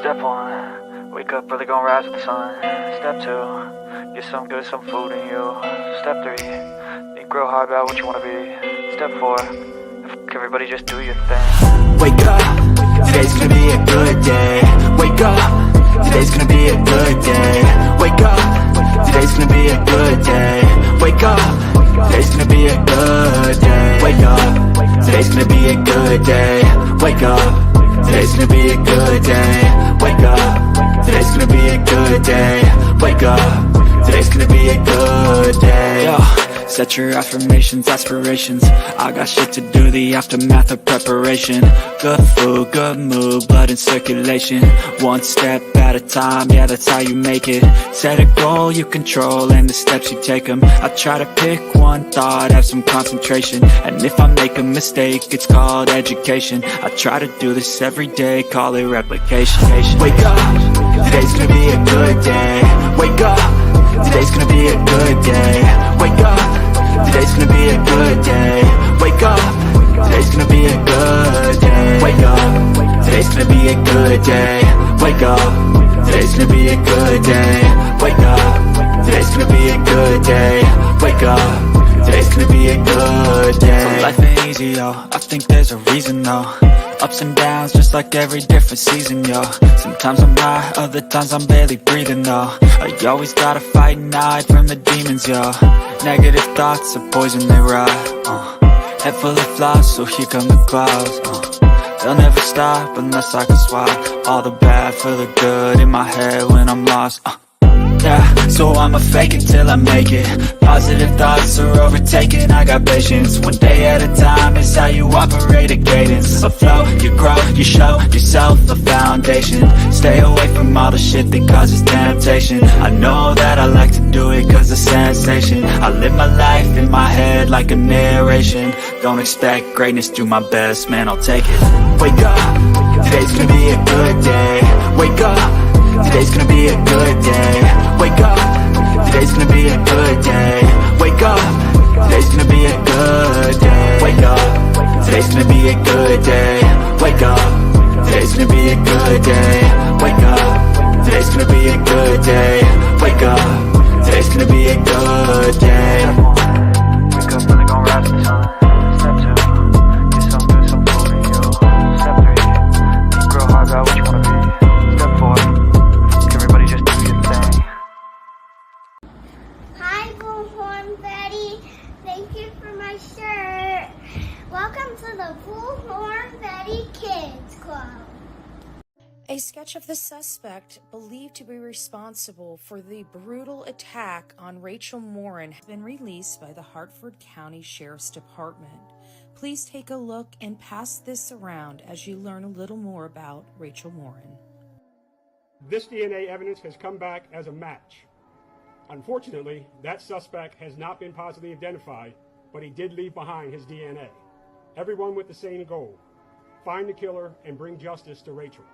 Step 1, wake up early, gonna rise with the sun. Step 2, get some good, some food in you. Step 3, think real hard about what you wanna be. Step 4, everybody just do your thing. Wake up, today's gonna be a good day. Wake up, today's gonna be a good day. Wake up, today's gonna be a good day. Wake up, today's gonna be a good day. Wake up, today's gonna be a good day. Wake up, today's gonna be a good day. Wake up, today's gonna be a good day. Wake up, today's gonna be a good day. Yo. Set your affirmations, aspirations. I got shit to do, the aftermath of preparation. Good food, good mood, blood in circulation. One step at a time, yeah, that's how you make it. Set a goal you control and the steps you take them. I try to pick one thought, have some concentration. And if I make a mistake, it's called education. I try to do this every day, call it replication. Wake up, today's gonna be a good day. Wake up, today's gonna be a good day. Wake up, today's gonna be a good day. Wake up, today's gonna be a good day. Wake up, today's gonna be a good day. Wake up, today's gonna be a good day. Wake up, today's gonna be a good day. Wake up, today's gonna be a good day. So life ain't easy, yo, I think there's a reason though. Ups and downs, just like every different season, yo. Sometimes I'm high, other times I'm barely breathing, though. You always gotta fight and hide from the demons, yo. Negative thoughts are poison, they rot. Head full of flaws, so here come the clouds. They'll never stop unless I can swap all the bad for the good in my head when I'm lost. Yeah, so I'ma fake it till I make it. Positive thoughts are overtaken, I got patience. One day at a time is how you operate a cadence. A flow, you grow, you show yourself a foundation. Stay away from all the shit that causes temptation. I know that I like to do it cause it's sensation. I live my life in my head like a narration. Don't expect greatness, do my best, man, I'll take it. Wake up, today's gonna be a good day. Wake up, today's gonna be a good day. Wake up, today's gonna be a good day. Wake up, today's gonna be a good day. Wake up, today's gonna be a good day. Wake up, today's gonna be a good day. Wake up, today's gonna be a good day. Wake up, today's gonna be a good day. Wake up, really gonna rise with the sun. Step 2, get some good, some food in you. Step 3, think real hard about what you wanna be. Step 4, everybody just do your thing. Hi, Bullhorn Betty. Thank you for my shirt. Welcome to the Bullhorn Betty Kids Club. A sketch of the suspect believed to be responsible for the brutal attack on Rachel Morin has been released by the Hartford County Sheriff's Department. Please take a look and pass this around as you learn a little more about Rachel Morin. This DNA evidence has come back as a match. Unfortunately, that suspect has not been positively identified, but he did leave behind his DNA. Everyone with the same goal: find the killer and bring justice to Rachel.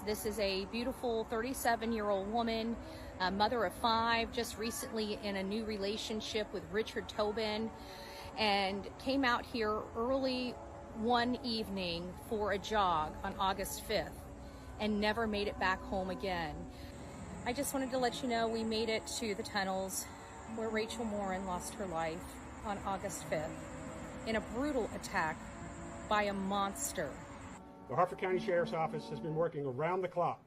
This is a beautiful 37-year-old woman, a mother of 5, just recently in a new relationship with Richard Tobin, and came out here early one evening for a jog on August 5th and never made it back home again. I just wanted to let you know we made it to the tunnels where Rachel Morin lost her life on August 5th in a brutal attack by a monster. The Hartford County Sheriff's Office has been working around the clock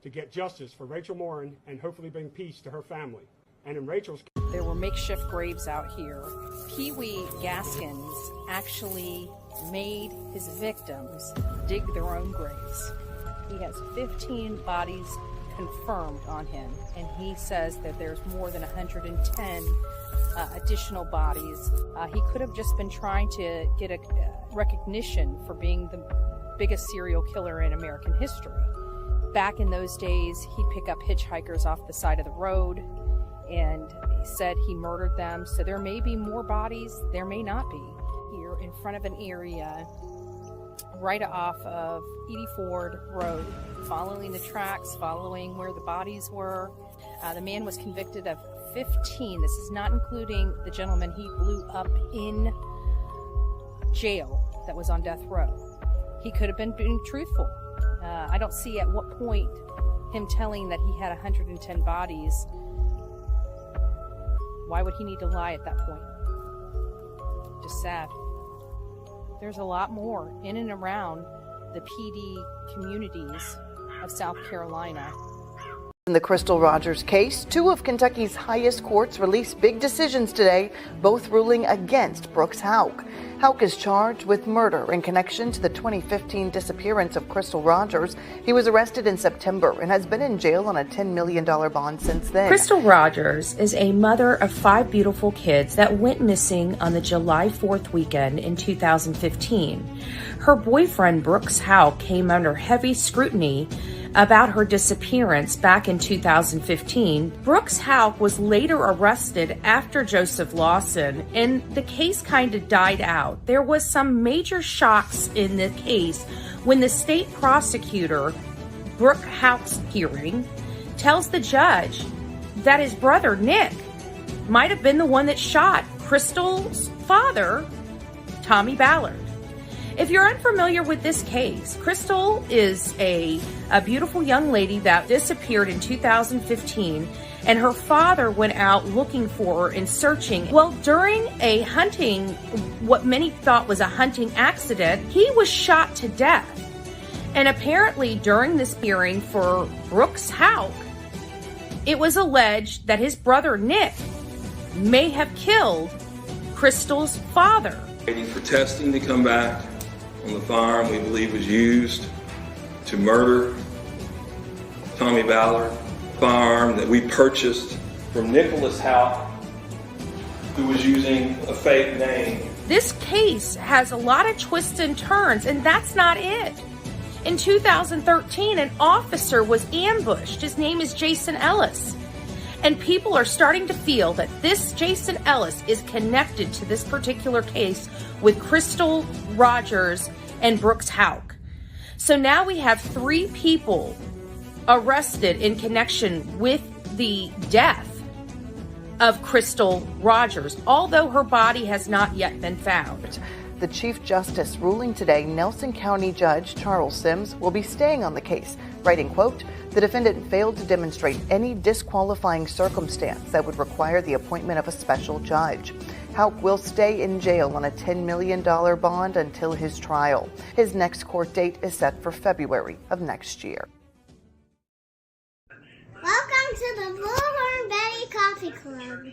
to get justice for Rachel Morin and hopefully bring peace to her family. And in Rachel's case, there were makeshift graves out here. Pee Wee Gaskins actually made his victims dig their own graves. He has 15 bodies confirmed on him, and he says that there's more than 110 additional bodies. He could have just been trying to get a recognition for being the biggest serial killer in American history. Back in those days, he'd pick up hitchhikers off the side of the road, and he said he murdered them. So there may be more bodies, there may not be. Here in front of an area right off of Edie Ford Road, following the tracks, following where the bodies were. The man was convicted of 15. This is not including the gentleman he blew up in jail that was on death row. He could have been being truthful. I don't see at what point him telling that he had 110 bodies, why would he need to lie at that point? Just sad. There's a lot more in and around the PD communities of South Carolina. In the Crystal Rogers case, two of Kentucky's highest courts released big decisions today, both ruling against Brooks Houck. Houck is charged with murder in connection to the 2015 disappearance of Crystal Rogers. He was arrested in September and has been in jail on a $10 million bond since then. Crystal Rogers is a mother of 5 beautiful kids that went missing on the July 4th weekend in 2015. Her boyfriend, Brooks Houck, came under heavy scrutiny about her disappearance back in 2015. Brooks Houck was later arrested after Joseph Lawson, and the case kind of died out. There was some major shocks in the case when the state prosecutor, Brooke Houck's hearing, tells the judge that his brother, Nick, might have been the one that shot Crystal's father, Tommy Ballard. If you're unfamiliar with this case, Crystal is a beautiful young lady that disappeared in 2015, and her father went out looking for her and searching. Well, during a hunting, what many thought was a hunting accident, he was shot to death. And apparently during this hearing for Brooks Houck, it was alleged that his brother Nick may have killed Crystal's father. Waiting for testing to come back on the firearm we believe was used to murder Tommy Ballard, firearm that we purchased from Nicholas Houck, who was using a fake name. This case has a lot of twists and turns, and that's not it. In 2013, an officer was ambushed. His name is Jason Ellis. And people are starting to feel that this Jason Ellis is connected to this particular case with Crystal Rogers and Brooks Houck. So now we have 3 people arrested in connection with the death of Crystal Rogers, although her body has not yet been found. The Chief Justice ruling today, Nelson County Judge Charles Sims will be staying on the case, writing, quote, "The defendant failed to demonstrate any disqualifying circumstance that would require the appointment of a special judge. Houck will stay in jail on a $10 million bond until his trial. His next court date is set for February of next year." Welcome to the Bullhorn Betty Coffee Club.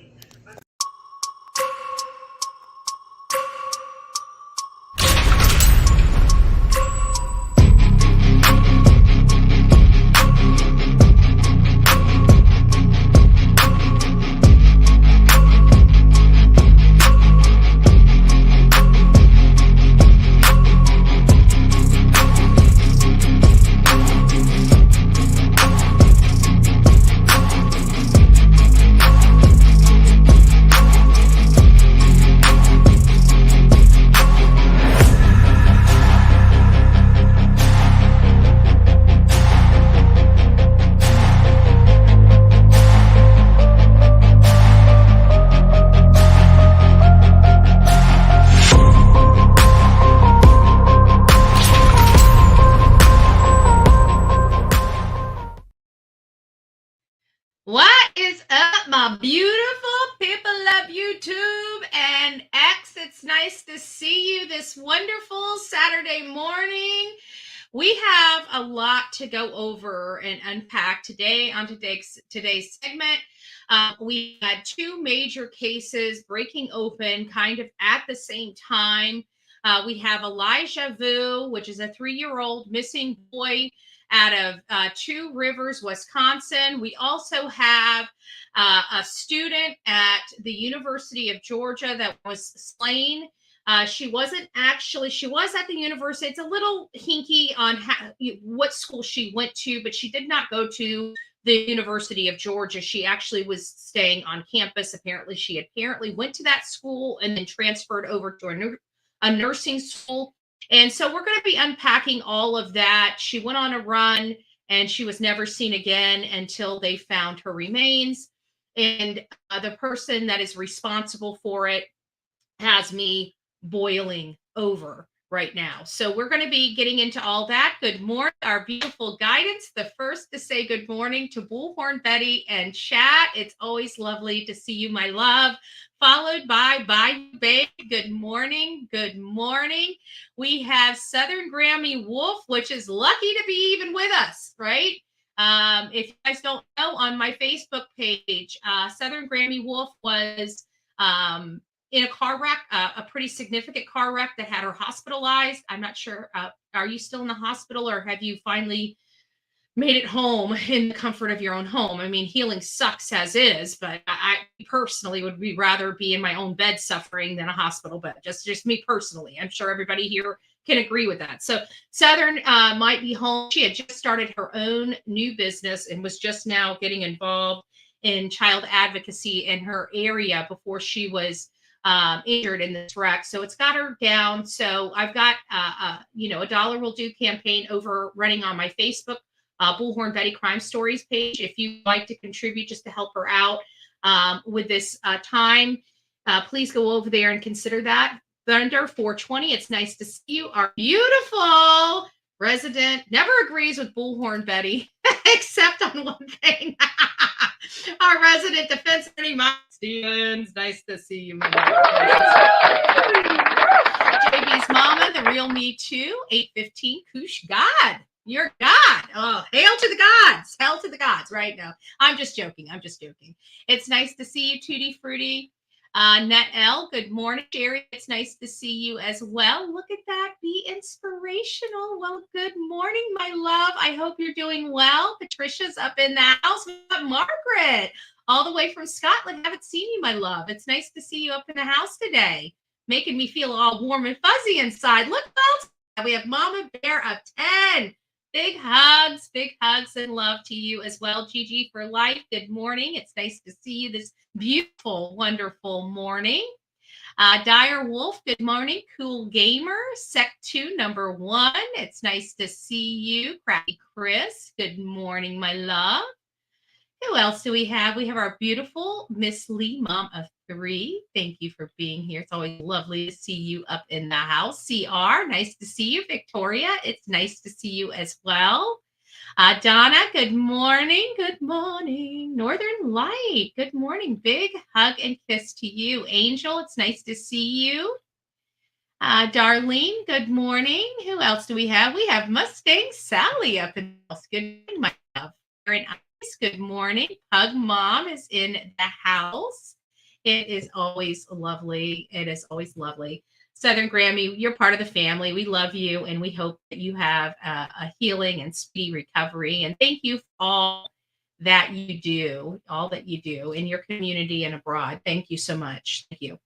What is up, my beautiful people of YouTube and X? It's nice to see you this wonderful Saturday morning. We have a lot to go over and unpack today on today's segment. We had 2 major cases breaking open kind of at the same time. We have Elijah Vu, which is a 3-year-old missing boy out of 2 Rivers, Wisconsin. We also have a student at the University of Georgia that was slain. She was at the university. It's a little hinky on what school she went to, but she did not go to the University of Georgia. She actually was staying on campus. Apparently, she went to that school and then transferred over to a nursing school. And so we're going to be unpacking all of that. She went on a run and she was never seen again until they found her remains. And the person that is responsible for it has me boiling over right now. So we're going to be getting into all that. Good morning, our beautiful guidance. The first to say good morning to Bullhorn Betty and chat. It's always lovely to see you, my love. Followed by Babe. Good morning. Good morning. We have Southern Grammy Wolf, which is lucky to be even with us, right? If you guys don't know, on my Facebook page, Southern Grammy Wolf was in a car wreck, a pretty significant car wreck that had her hospitalized. I'm not sure. Are you still in the hospital, or have you finally made it home in the comfort of your own home? I mean, healing sucks as is, but I personally would rather be in my own bed suffering than a hospital bed. Just me personally. I'm sure everybody here can agree with that. So Southern might be home. She had just started her own new business and was just now getting involved in child advocacy in her area before she was injured in this wreck. So it's got her down. So I've got, a dollar will do campaign over running on my Facebook Bullhorn Betty Crime Stories page. If you'd like to contribute just to help her out with this time, please go over there and consider that. Thunder 420, it's nice to see you. Our beautiful resident never agrees with Bullhorn Betty, except on one thing. Our resident defense attorney, Mike Stevens. Nice to see you, my JB's mama, the real me too. 815 Koosh God. You're God. Oh, hail to the gods. Hail to the gods right now. I'm just joking. It's nice to see you, Tutti Frutti. Net L, good morning. Sherry, it's nice to see you as well. Look at that. Be inspirational. Well, good morning, my love. I hope you're doing well. Patricia's up in the house. We've got Margaret, all the way from Scotland. Haven't seen you, my love. It's nice to see you up in the house today. Making me feel all warm and fuzzy inside. Look, folks. We have Mama Bear of 10. Big hugs and love to you as well. Gigi for life. Good morning. It's nice to see you this beautiful, wonderful morning. Dire Wolf, good morning. Cool Gamer, Sec 2, number 1. It's nice to see you. Crappy Chris, good morning, my love. Who else do we have? We have our beautiful Miss Lee, mom of 3. Thank you for being here. It's always lovely to see you up in the house. CR, nice to see you. Victoria, it's nice to see you as well. Donna, good morning. Good morning. Northern Light, good morning. Big hug and kiss to you. Angel, it's nice to see you. Darlene, good morning. Who else do we have? We have Mustang Sally up in the house. Good morning, my love. Aaron Ice, good morning. Hug Mom is in the house. It is always lovely. Southern Grammy, you're part of the family. We love you, and we hope that you have a healing and speedy recovery. And thank you for all that you do in your community and abroad. Thank you so much. Thank you.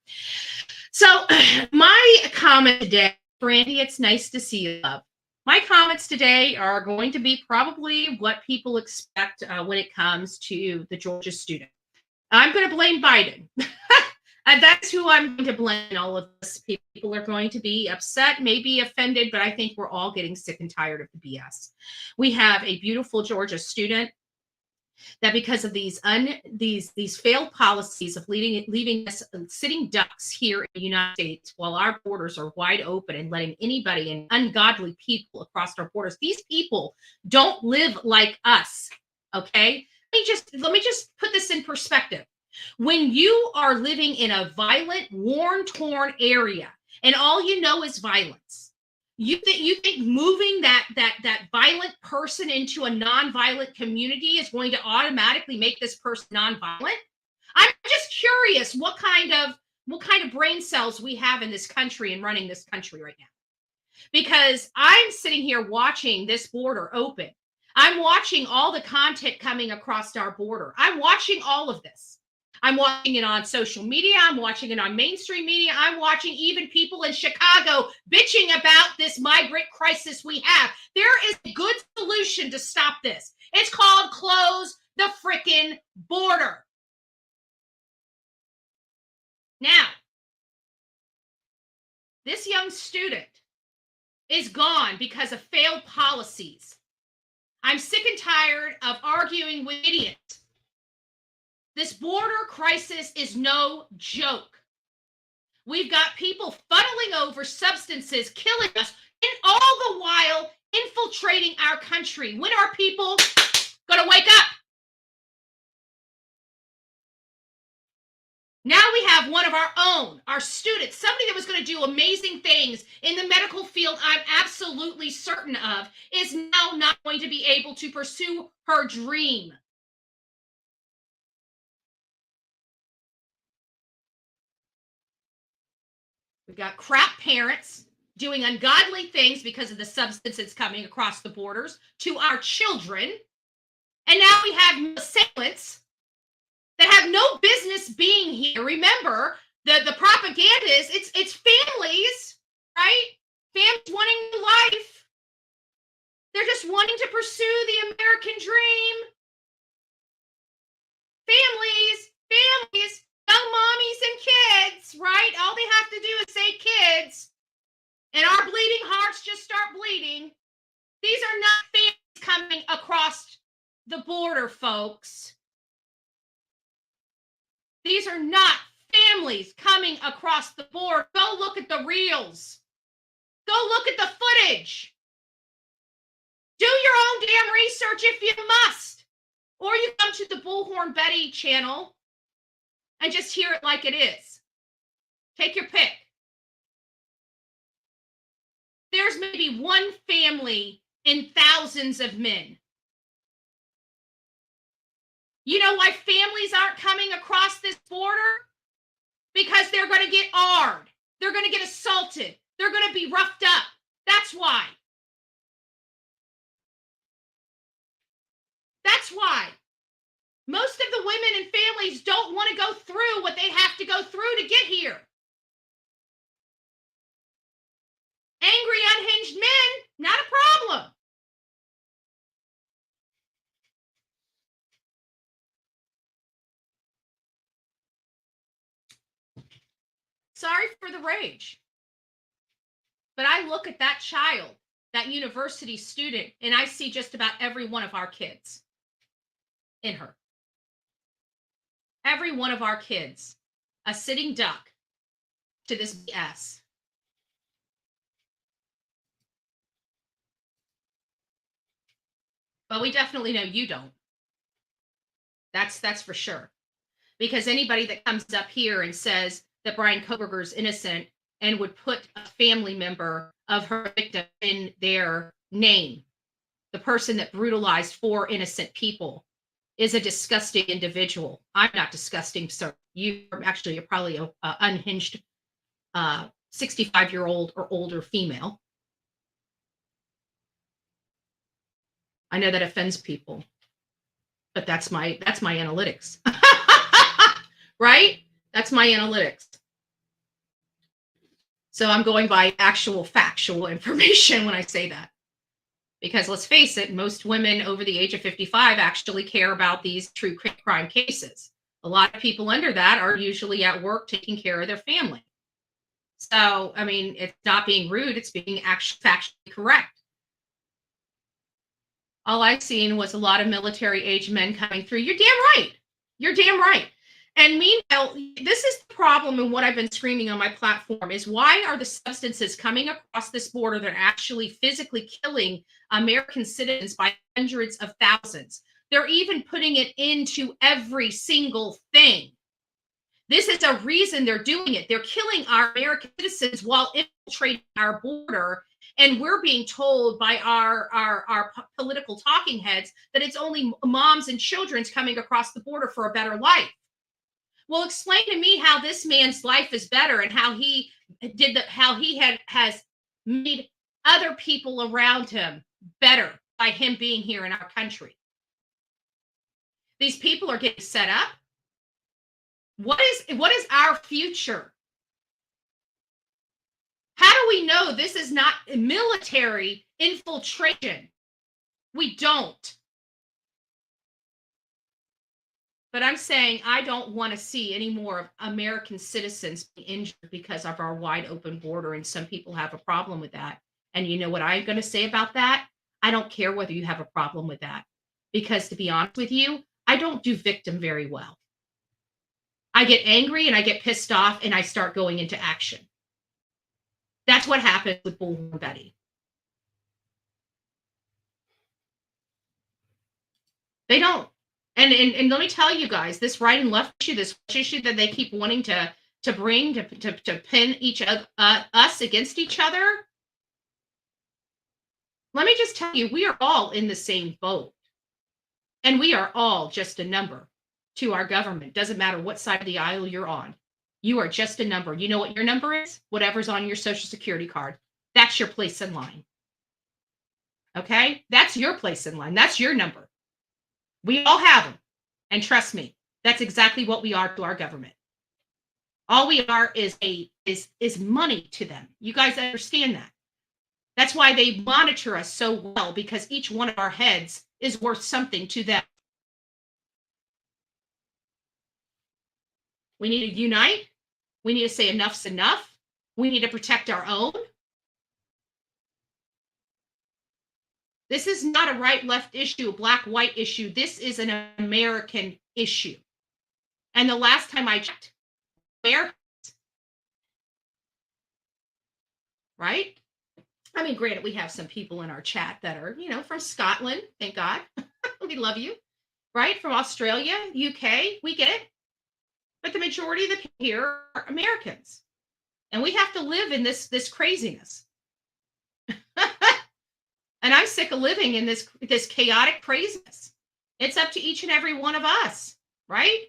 So my comment today, Brandy, it's nice to see you, love. My comments today are going to be probably what people expect when it comes to the Georgia student. I'm going to blame Biden. And that's who I'm going to blame. All of us people are going to be upset, maybe offended, but I think we're all getting sick and tired of the BS. We have a beautiful Georgia student that, because of these failed policies of leaving us sitting ducks here in the United States while our borders are wide open and letting anybody and ungodly people across our borders, these people don't live like us. Okay, let me just put this in perspective. When you are living in a violent, torn area, and all you know is violence, you think moving that violent person into a non-violent community is going to automatically make this person non-violent? I'm just curious what kind of brain cells we have in this country and running this country right now. Because I'm sitting here watching this border open. I'm watching all the content coming across our border. I'm watching all of this. I'm watching it on social media. I'm watching it on mainstream media. I'm watching even people in Chicago bitching about this migrant crisis we have. There is a good solution to stop this. It's called close the frickin' border. Now, this young student is gone because of failed policies. I'm sick and tired of arguing with idiots. This border crisis is no joke. We've got people funneling over substances, killing us, and all the while infiltrating our country. When are people going to wake up? Now we have one of our own, our students, somebody that was going to do amazing things in the medical field, I'm absolutely certain of, is now not going to be able to pursue her dream. We've got crap parents doing ungodly things because of the substances coming across the borders to our children. And now we have assailants that have no business being here. Remember, the propaganda is it's families, right? Families wanting new life. They're just wanting to pursue the American dream. Families, young mommies and kids, right? All they have to do is say kids, and our bleeding hearts just start bleeding. These are not families coming across the border, folks. These are not families coming across the border. Go look at the reels. Go look at the footage. Do your own damn research if you must. Or you come to the Bullhorn Betty channel and just hear it like it is. Take your pick. There's maybe one family in thousands of men. You know why families aren't coming across this border? Because they're going to get armed. They're going to get assaulted. They're going to be roughed up. That's why. That's why. Most of the women and families don't want to go through what they have to go through to get here. Angry, unhinged men, not a problem. Sorry for the rage. But I look at that child, that university student, and I see just about every one of our kids in her. Every one of our kids, a sitting duck to this BS. But we definitely know you don't. That's for sure. Because anybody that comes up here and says that Brian Koberger's innocent and would put a family member of her victim in their name, the person that brutalized 4 innocent people, is a disgusting individual. I'm not disgusting, sir. You're probably a unhinged 65-year-old or older female. I know that offends people, but that's my analytics. Right? That's my analytics. So I'm going by actual factual information when I say that. Because let's face it, most women over the age of 55 actually care about these true crime cases. A lot of people under that are usually at work taking care of their family. So, I mean, it's not being rude, it's being factually correct. All I've seen was a lot of military-age men coming through. You're damn right. You're damn right. And meanwhile, this is the problem, and what I've been screaming on my platform is, why are the substances coming across this border that are actually physically killing American citizens by hundreds of thousands? They're even putting it into every single thing. This is a reason they're doing it. They're killing our American citizens while infiltrating our border. And we're being told by our political talking heads that it's only moms and children's coming across the border for a better life. Well, explain to me how this man's life is better and how he has made other people around him better by him being here in our country. These people are getting set up. What is our future? How do we know this is not military infiltration? We don't. But I'm saying I don't want to see any more of American citizens being injured because of our wide open border. And some people have a problem with that. And you know what I'm going to say about that? I don't care whether you have a problem with that. Because to be honest with you, I don't do victim very well. I get angry and I get pissed off and I start going into action. That's what happens with Bullhorn Betty. They don't. And let me tell you guys, this right and left issue, this issue that they keep wanting to bring to pin each other, us against each other. Let me just tell you, we are all in the same boat. And we are all just a number to our government. Doesn't matter what side of the aisle you're on. You are just a number. You know what your number is? Whatever's on your Social Security card. That's your place in line. Okay? That's your place in line. That's your number. We all have them. And trust me, that's exactly what we are to our government. All we are is money to them. You guys understand that? That's why they monitor us so well, because each one of our heads is worth something to them. We need to unite. We need to say enough's enough. We need to protect our own. This is not a right-left issue, a black-white issue. This is an American issue. And the last time I checked, Americans, right? I mean, granted, we have some people in our chat that are, from Scotland. Thank God. We love you. Right? From Australia, UK, we get it. But the majority of the people here are Americans. And we have to live in this craziness. And I'm sick of living in this chaotic craziness. It's up to each and every one of us, right?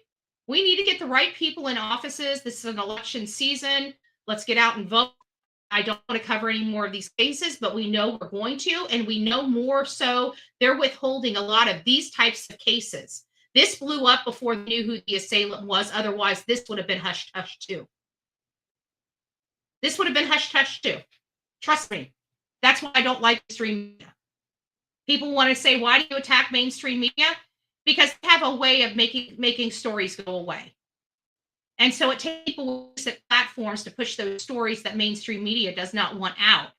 We need to get the right people in offices. This is an election season. Let's get out and vote. I don't want to cover any more of these cases, but we know we're going to, and we know more so they're withholding a lot of these types of cases. This blew up before they knew who the assailant was. Otherwise, this would have been hush-hush too. This would have been hush-hush too. Trust me. That's why I don't like mainstream media. People want to say, why do you attack mainstream media? Because they have a way of making stories go away. And so it takes people at platforms to push those stories that mainstream media does not want out.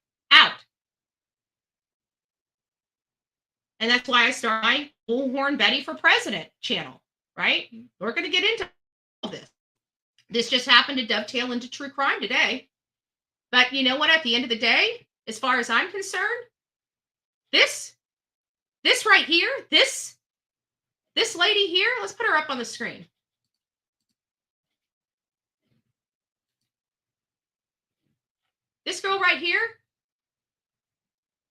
And that's why I started my Bullhorn Betty for President channel, right? We're going to get into all this. This just happened to dovetail into true crime today. But you know what? At the end of the day, as far as I'm concerned, this right here, this lady here, let's put her up on the screen. This girl right here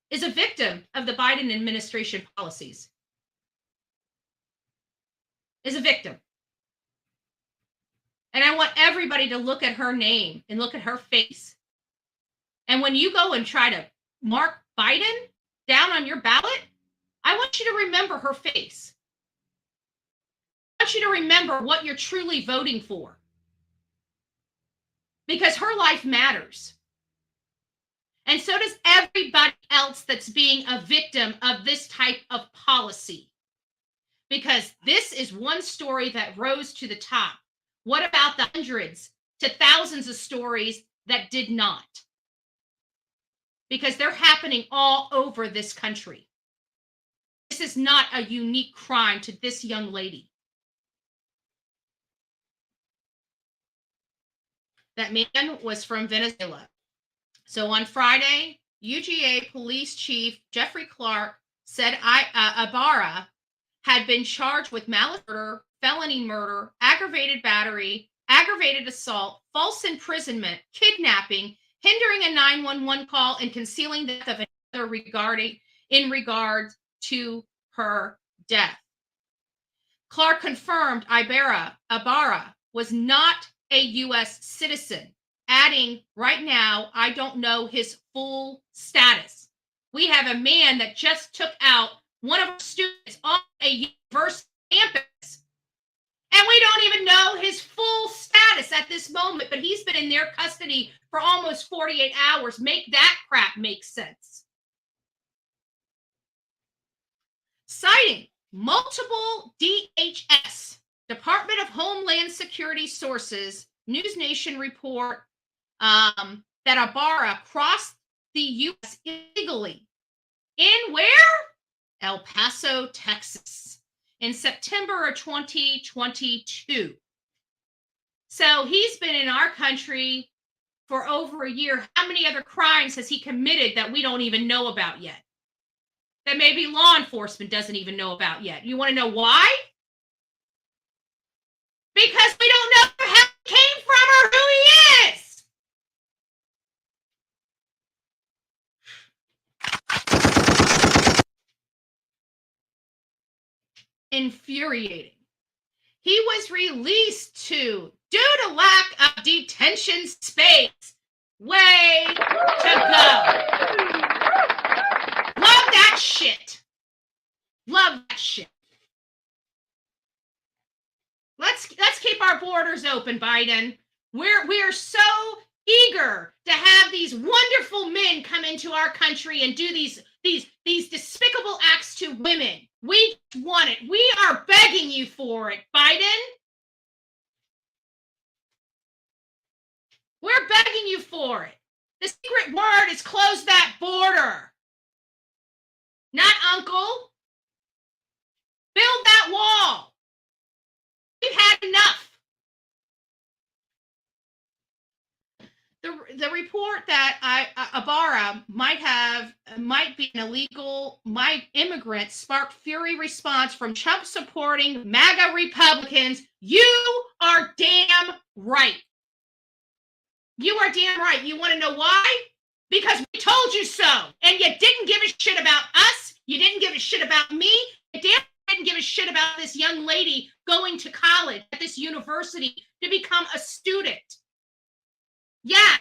is a victim of the Biden administration policies. Is a victim. And I want everybody to look at her name and look at her face. And when you go and try to mark Biden down on your ballot, I want you to remember her face. I want you to remember what you're truly voting for. Because her life matters. And so does everybody else that's being a victim of this type of policy. Because this is one story that rose to the top. What about the hundreds to thousands of stories that did not? Because they're happening all over this country. This is not a unique crime to this young lady. That man was from Venezuela. So on Friday, UGA Police Chief Jeffrey Clark said Ibarra had been charged with malice murder, felony murder, aggravated battery, aggravated assault, false imprisonment, kidnapping, hindering a 911 call, and concealing the death of another in regard to her death. Clark confirmed Ibarra was not a U.S. citizen, adding, right now, I don't know his full status. We have a man that just took out one of our students on a university campus, and we don't even know his full status at this moment, but he's been in their custody for almost 48 hours. Make that crap make sense. Citing multiple DHS, Department of Homeland Security sources, News Nation report that Ibarra crossed the U.S. illegally. In where? El Paso, Texas, in September of 2022. So he's been in our country for over a year. How many other crimes has he committed that we don't even know about yet? That maybe law enforcement doesn't even know about yet. You want to know why? Because we don't know where he came from or who he is. Infuriating. He was released due to lack of detention space. Way to go. Love that shit. Love that shit. Let's keep our borders open, Biden. We're so eager to have these wonderful men come into our country and do these despicable acts to women. We want it. We are begging you for it, Biden. We're begging you for it. The secret word is close that border. Not uncle. Build that wall. We've had enough. The report that Ibarra might be an illegal immigrant sparked fury response from Trump supporting MAGA Republicans. You are damn right. You are damn right. You want to know why? Because we told you so. And you didn't give a shit about us. You didn't give a shit about me. You damn didn't give a shit about this young lady going to college at this university to become a student. Yeah.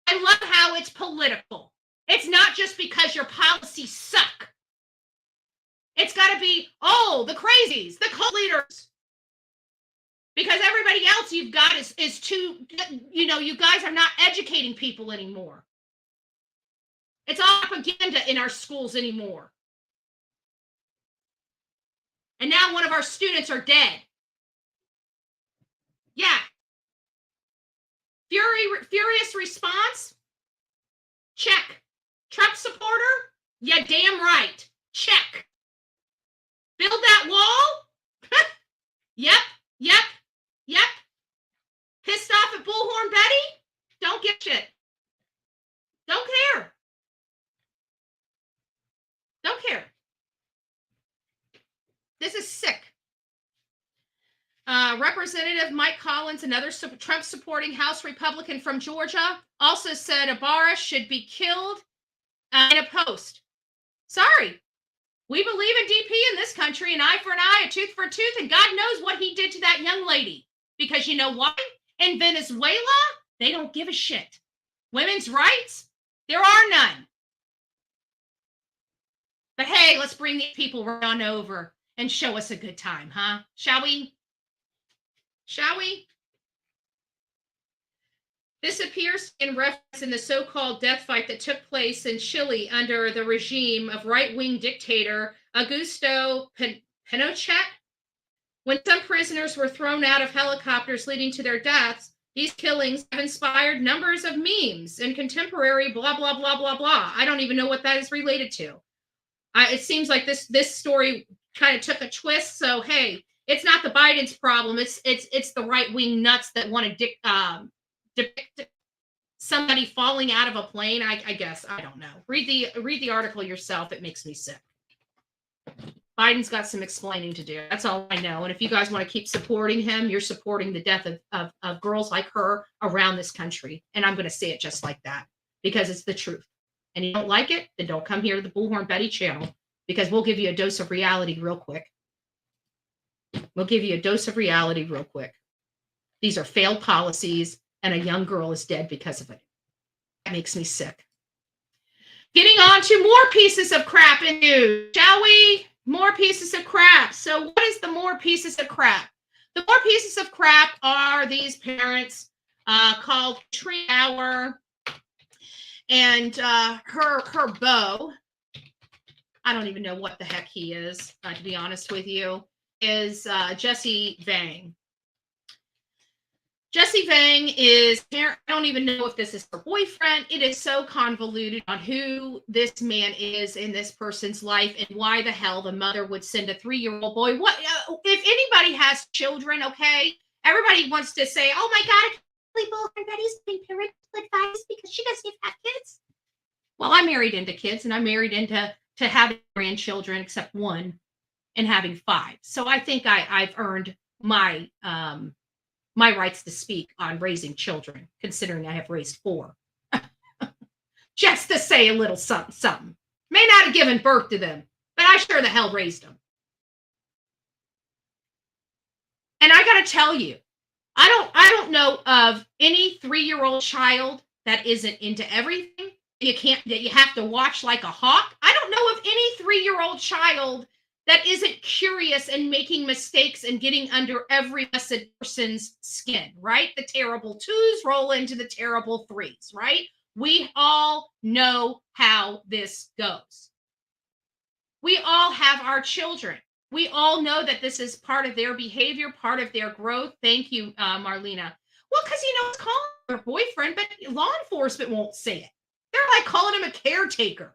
I love how it's political. It's not just because your policies suck. It's got to be, the crazies, the cult leaders. Because everybody else you've got is too, you guys are not educating people anymore. It's all propaganda in our schools anymore. And now one of our students are dead. Yeah. Furious response? Check. Trump supporter? Yeah, damn right. Check. Build that wall? Yep. Pissed off at Bullhorn Betty? Don't give shit. Don't care. Don't care. This is sick. Representative Mike Collins, another Trump-supporting House Republican from Georgia, also said Ibarra should be killed in a post. Sorry. We believe in DP in this country, an eye for an eye, a tooth for a tooth, and God knows what he did to that young lady. Because you know why? In Venezuela, they don't give a shit. Women's rights? There are none. But hey, let's bring these people on over and show us a good time, huh? Shall we? Shall we? This appears in reference in the so-called death fight that took place in Chile under the regime of right-wing dictator Augusto Pinochet. When some prisoners were thrown out of helicopters leading to their deaths, these killings have inspired numbers of memes and contemporary blah, blah, blah, blah, blah. I don't even know what that is related to. It seems like this story kind of took a twist. So, hey, it's not the Biden's problem. It's the right-wing nuts that want to depict somebody falling out of a plane. I guess. I don't know. Read the article yourself. It makes me sick. Biden's got some explaining to do. That's all I know. And if you guys want to keep supporting him, you're supporting the death of girls like her around this country. And I'm going to say it just like that because it's the truth. And you don't like it, then don't come here to the Bullhorn Betty channel because we'll give you a dose of reality real quick. We'll give you a dose of reality real quick. These are failed policies, and a young girl is dead because of it. That makes me sick. Getting on to more pieces of crap in news, shall we? More pieces of crap. So what is the more pieces of crap? The more pieces of crap are these parents called Tree Hour and her beau. I don't even know what the heck he is, to be honest with you, is Jesse Vang. Jesse Vang is, I don't even know if this is her boyfriend. It is so convoluted on who this man is in this person's life and why the hell the mother would send a 3-year-old boy. What if anybody has children, okay, Everybody wants to say, oh my God, I can't believe Laken Riley's giving parental advice because she doesn't even have kids. Well, I married into kids, and I married into having grandchildren, except one, and having 5. So I think I've earned my my rights to speak on raising children, considering I have raised 4. Just to say a little something, something. May not have given birth to them, but I sure the hell raised them. And I got to tell you, I don't know of any 3-year-old child that isn't into everything. That you have to watch like a hawk. I don't know of any 3-year-old child that isn't curious and making mistakes and getting under every blessed person's skin, right? The terrible 2s roll into the terrible 3s, right? We all know how this goes. We all have our children. We all know that this is part of their behavior, part of their growth. Thank you, Marlena. Well, because, it's calling their boyfriend, but law enforcement won't say it. They're like calling him a caretaker.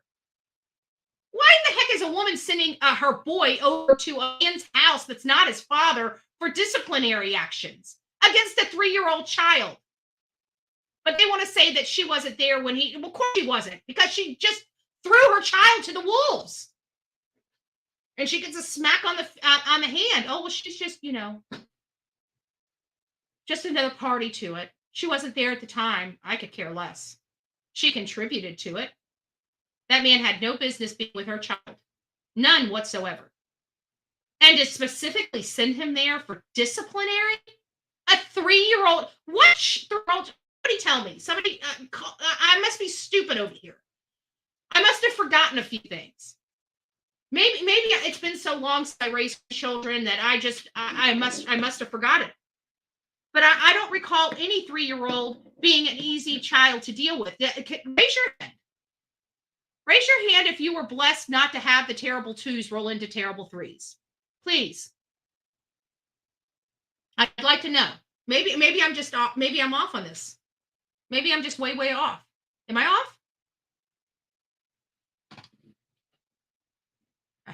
Why in the heck is a woman sending her boy over to a man's house that's not his father for disciplinary actions against a 3-year-old child? But they want to say that she wasn't there when well, of course she wasn't, because she just threw her child to the wolves. And she gets a smack on the hand. Oh, well, she's just, just another party to it. She wasn't there at the time. I could care less. She contributed to it. That man had no business being with her child. None whatsoever. And to specifically send him there for disciplinary? A 3-year-old? What 3-year-old? Somebody tell me. Somebody, I must be stupid over here. I must have forgotten a few things. Maybe it's been so long since I raised children that I must have forgotten. But I don't recall any 3-year-old being an easy child to deal with. Raise your hand. Raise your hand if you were blessed not to have the terrible 2s roll into terrible 3s. Please. I'd like to know. Maybe I'm just off. Maybe I'm off on this. Maybe I'm just way off. Am I off?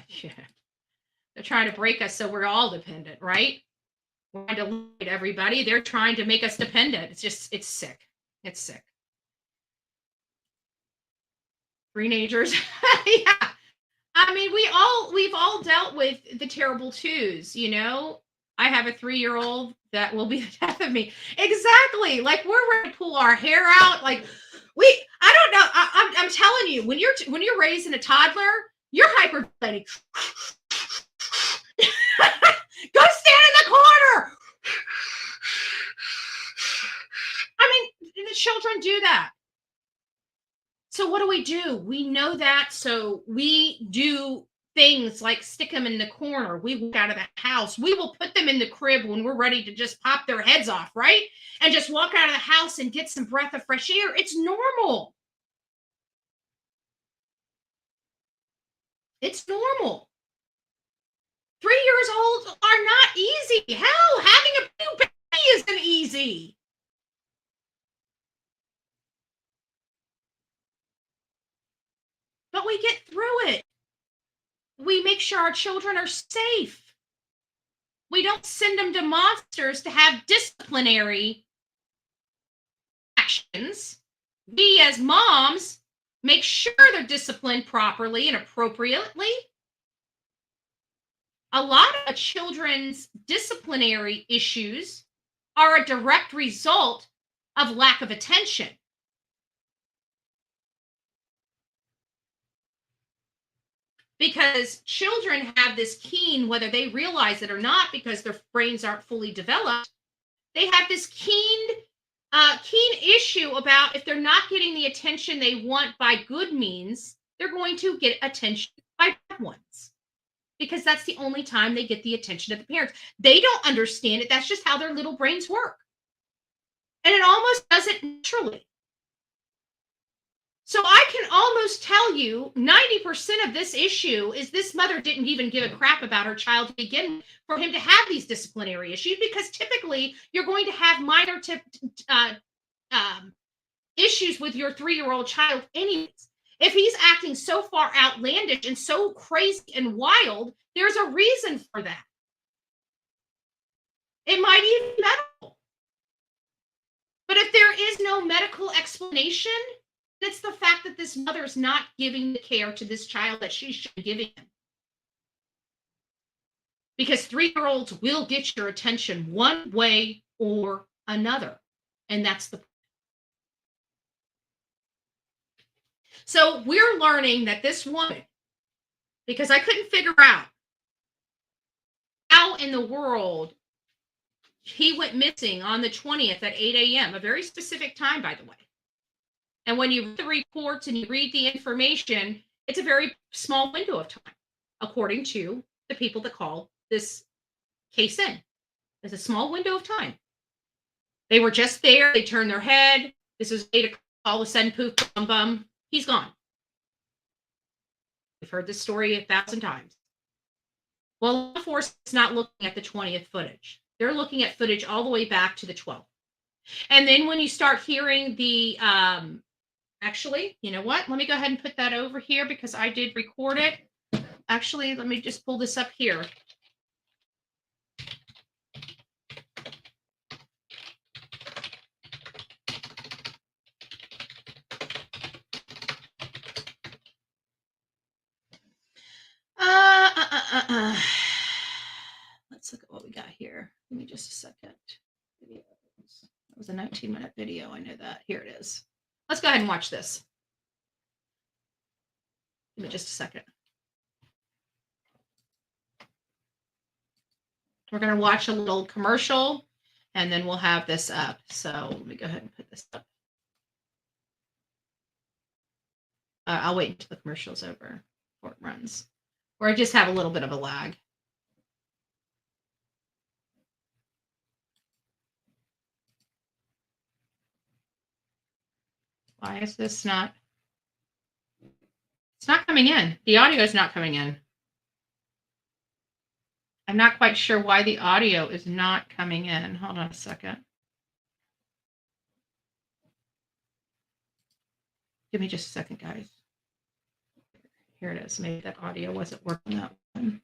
Yeah. They're trying to break us so we're all dependent, right? We're trying to limit everybody. They're trying to make us dependent. It's sick. It's sick. Teenagers. Yeah. I mean, we've all dealt with the terrible 2s, I have a 3-year-old that will be the death of me. Exactly. Like, we're ready to pull our hair out. Like, I don't know. I'm telling you, when you're raising a toddler, you're hyperventilating. Go stand in the corner. I mean, the children do that. So what do? We know that, so we do things like stick them in the corner. We walk out of the house. We will put them in the crib when we're ready to just pop their heads off, right? And just walk out of the house and get some breath of fresh air. It's normal. It's normal. 3 years old are not easy. Hell, having a new baby isn't easy. But we get through it. We make sure our children are safe. We don't send them to monsters to have disciplinary actions. We, as moms, make sure they're disciplined properly and appropriately. A lot of children's disciplinary issues are a direct result of lack of attention. Because children have this keen, whether they realize it or not, because their brains aren't fully developed, they have this keen issue about if they're not getting the attention they want by good means, they're going to get attention by bad ones. Because that's the only time they get the attention of the parents. They don't understand it. That's just how their little brains work. And it almost does it naturally. So I can almost tell you 90% of this issue is this mother didn't even give a crap about her child to begin with for him to have these disciplinary issues, because typically you're going to have minor issues with your 3-year-old child anyways. If he's acting so far outlandish and so crazy and wild, there's a reason for that. It might even be medical. But if there is no medical explanation, it's the fact that this mother is not giving the care to this child that she should be giving him. Because 3-year-olds will get your attention one way or another. And that's the point. So we're learning that this woman, because I couldn't figure out how in the world he went missing on the 20th at 8 a.m., a very specific time, by the way. And when you read the reports and you read the information, it's a very small window of time, according to the people that called this case in. It's a small window of time. They were just there. They turned their head. This was 8 o'clock. All of a sudden, poof, bum, bum. He's gone. We've heard this story 1,000 times. Well, law enforcement is not looking at the 20th footage. They're looking at footage all the way back to the 12th. And then when you start hearing the, actually, you know what? Let me go ahead and put that over here because I did record it. Actually, let me just pull this up here. Let's look at what we got here. Give me just a second. Videos. That was a 19-minute video. I know that. Here it is. Let's go ahead and watch this. Give me just a second. We're going to watch a little commercial, and then we'll have this up. So let me go ahead and put this up. I'll wait until the commercial's over before it runs. Or I just have a little bit of a lag. Why is this not? It's not coming in. The audio is not coming in. I'm not quite sure why the audio is not coming in. Hold on a second. Give me just a second, guys. Here it is. Maybe that audio wasn't working that one.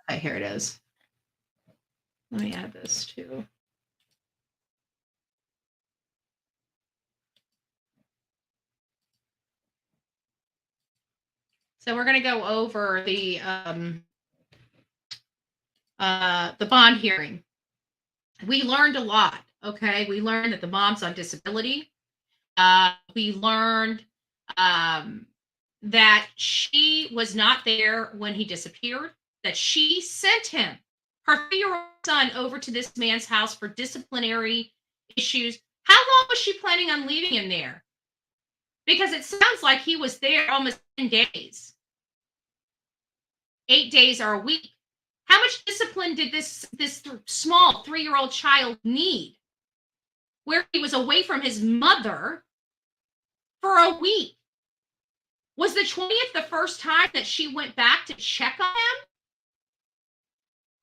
Okay, here it is. Let me add this too. So we're going to go over the bond hearing. We learned a lot. Okay, we learned that the mom's on disability. We learned that she was not there when he disappeared. That she sent him, her 3-year-old son, over to this man's house for disciplinary issues. How long was she planning on leaving him there? Because it sounds like he was there almost 10 days. 8 days or a week. How much discipline did this small 3-year-old child need? Where he was away from his mother for a week. Was the 20th the first time that she went back to check on him?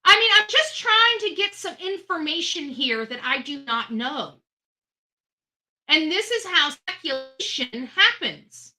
I mean, I'm just trying to get some information here that I do not know. And this is how speculation happens.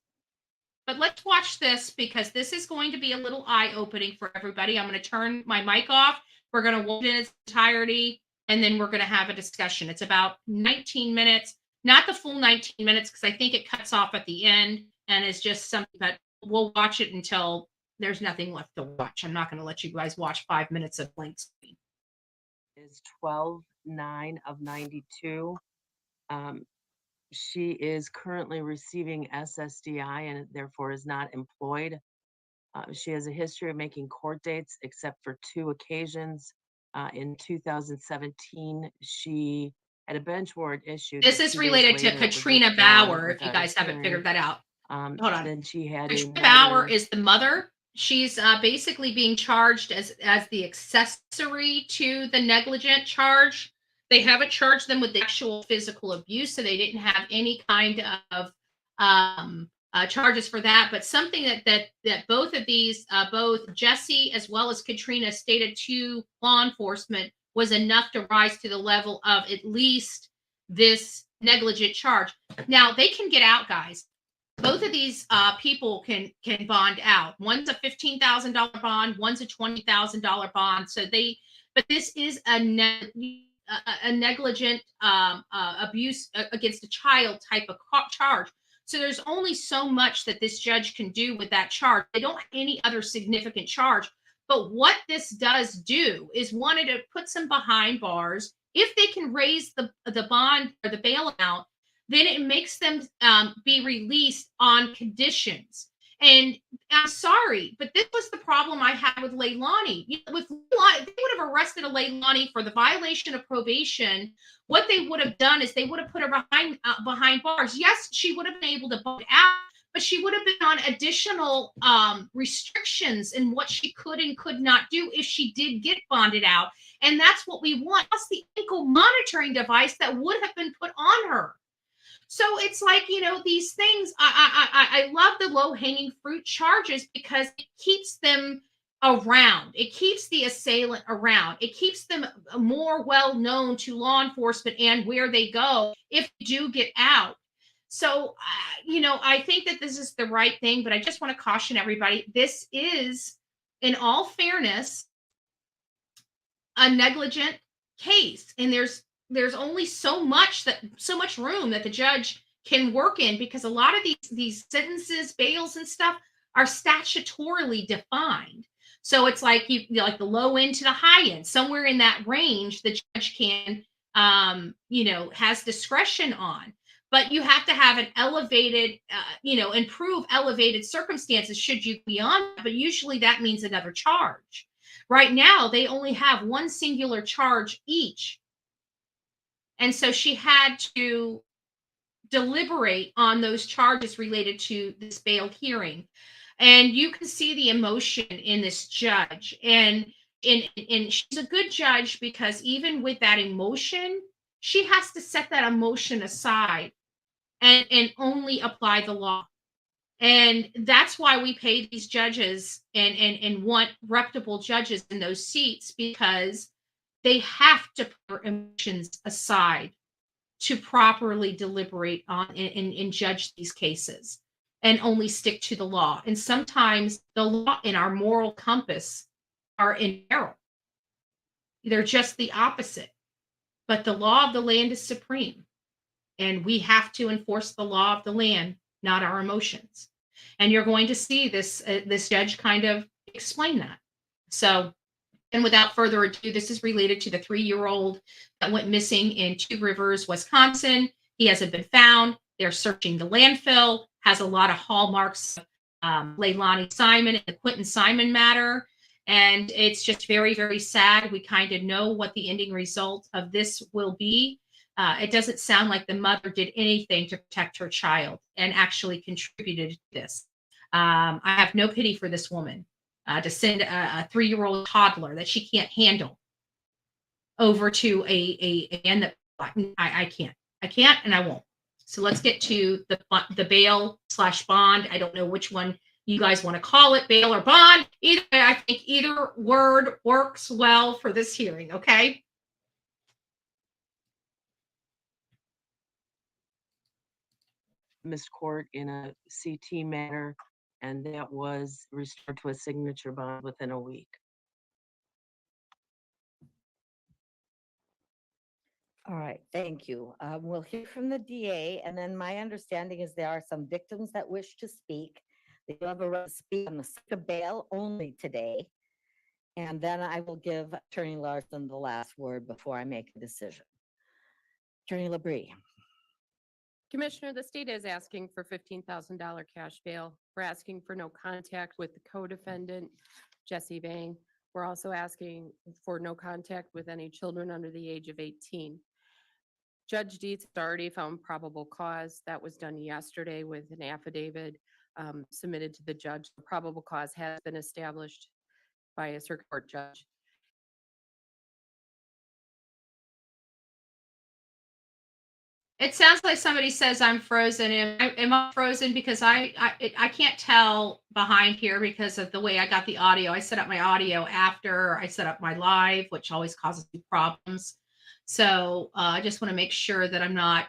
But let's watch this because this is going to be a little eye-opening for everybody. I'm going to turn my mic off. We're going to watch it in its entirety, and then we're going to have a discussion. It's about 19 minutes, not the full 19 minutes, because I think it cuts off at the end and is just something that we'll watch it until there's nothing left to watch. I'm not going to let you guys watch 5 minutes of blank screen. Is 12/9 of 92. She is currently receiving SSDI and therefore is not employed. She has a history of making court dates except for 2 occasions. In 2017, she had a bench warrant issued. This is related to Katrina Bauer, if you guys haven't figured that out. Hold on. Then she had Katrina Bauer is the mother. She's basically being charged as the accessory to the negligent charge. They haven't charged them with the actual physical abuse, so they didn't have any kind of charges for that. But something that both of these, both Jesse as well as Katrina, stated to law enforcement was enough to rise to the level of at least this negligent charge. Now, they can get out, guys. both of these people can bond out. One's a $15,000 bond, one's a $20,000 bond. So but this is a negligent abuse against a child type of charge. So there's only so much that this judge can do with that charge. They don't have any other significant charge. But what this does do is wanted to put some behind bars. If they can raise the bond or the bail amount, then it makes them be released on conditions. And I'm sorry, but this was the problem I had with Leilani. With Leilani, they would have arrested a Leilani for the violation of probation. What they would have done is they would have put her behind bars. Yes, she would have been able to bond out, but she would have been on additional restrictions in what she could and could not do if she did get bonded out. And that's what we want. Plus the ankle monitoring device that would have been put on her. So it's like, these things, I love the low hanging fruit charges because it keeps them around. It keeps the assailant around. It keeps them more well known to law enforcement and where they go if they do get out. So, I think that this is the right thing, but I just want to caution everybody. This is, in all fairness, a negligent case. And there's only so much room that the judge can work in, because a lot of these sentences, bails and stuff are statutorily defined. So it's like like the low end to the high end, somewhere in that range, the judge can, has discretion on. But you have to have an elevated, and prove elevated circumstances should you be on. But usually that means another charge. Right now, they only have one singular charge each. And so she had to deliberate on those charges related to this bail hearing. And you can see the emotion in this judge. And she's a good judge because even with that emotion, she has to set that emotion aside and only apply the law. And that's why we pay these judges and want reputable judges in those seats, because they have to put their emotions aside to properly deliberate on and judge these cases and only stick to the law. And sometimes the law and our moral compass are in error. They're just the opposite. But the law of the land is supreme. And we have to enforce the law of the land, not our emotions. And you're going to see this judge kind of explain that. So, and without further ado, this is related to the 3-year-old that went missing in Two Rivers, Wisconsin. He hasn't been found. They're searching the landfill. Has a lot of hallmarks of Leilani Simon and the Quentin Simon matter. And it's just very, very sad. We kind of know what the ending result of this will be. It doesn't sound like the mother did anything to protect her child and actually contributed to this. I have no pity for this woman. To send a 3-year-old toddler that she can't handle over to a man that I can't and I won't. So let's get to the bail / bond. I don't know which one you guys want to call it, bail or bond. Either way, I think either word works well for this hearing. Okay. Missed court in a CT manner, and that was restored to a signature bond within a week. All right, thank you. We'll hear from the DA, and then my understanding is there are some victims that wish to speak. They do have a right to speak on the bail only today. And then I will give Attorney Larson the last word before I make a decision. Attorney Labrie. Commissioner, the state is asking for $15,000 cash bail. We're asking for no contact with the co-defendant, Jesse Vang. We're also asking for no contact with any children under the age of 18. Judge Dietz already found probable cause. That was done yesterday with an affidavit submitted to the judge. The probable cause has been established by a circuit court judge. It sounds like somebody says I'm frozen. Am I frozen? Because I can't tell behind here because of the way I got the audio. I set up my audio after I set up my live, which always causes me problems. So I just want to make sure that I'm not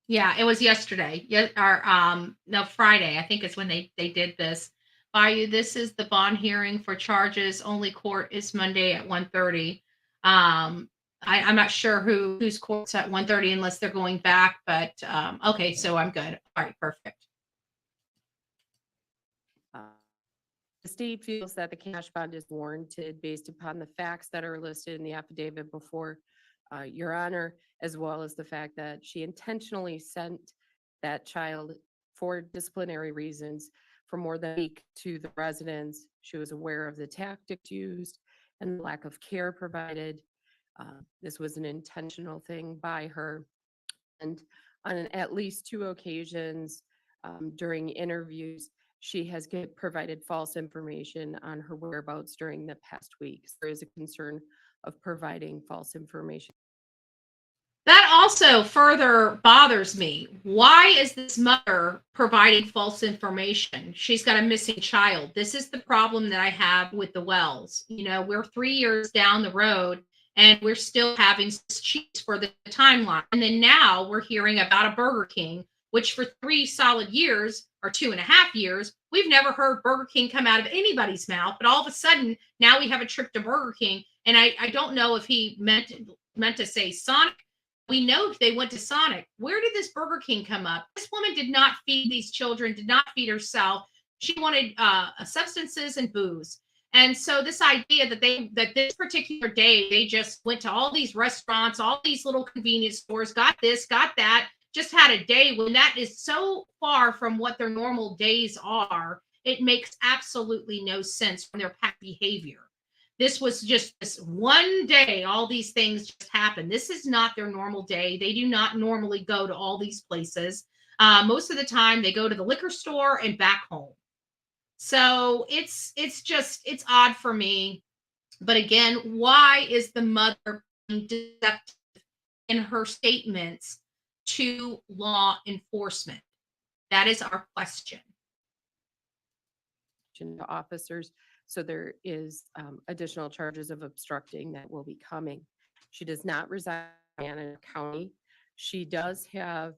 Yeah, it was yesterday. Yeah, or no, Friday, I think is when they did this. Bayou, this is the bond hearing for charges. Only court is Monday at 1:30. I'm not sure whose court's at 1:30 unless they're going back, but okay, so I'm good. All right, perfect. Uh, The state feels that the cash bond is warranted based upon the facts that are listed in the affidavit before Your Honor, as well as the fact that she intentionally sent that child for disciplinary reasons for more than a week to the residence. She was aware of the tactics used and the lack of care provided. This was an intentional thing by her. And on at least two occasions during interviews, she has provided false information on her whereabouts during the past weeks. There is a concern of providing false information. That also further bothers me. Why is this mother providing false information? She's got a missing child. This is the problem that I have with the Wells. You know, we're 3 years down the road and we're still having cheats for the timeline. And then now we're hearing about a Burger King, which for 3 solid years or 2.5 years, we've never heard Burger King come out of anybody's mouth. But all of a sudden, now we have a trip to Burger King. And I don't know if he meant to say Sonic. We know they went to Sonic. Where did this Burger King come up? This woman did not feed these children, did not feed herself. She wanted substances and booze. And so this idea that this particular day they just went to all these restaurants, all these little convenience stores, got this, got that, just had a day when that is so far from what their normal days are, it makes absolutely no sense from their past behavior. This was just this one day, all these things just happened. This is not their normal day. They do not normally go to all these places. Most of the time, they go to the liquor store and back home. So it's odd for me. But again, why is the mother being deceptive in her statements to law enforcement? That is our question. To officers. So there is additional charges of obstructing that will be coming. She does not reside in Anna County. She does have,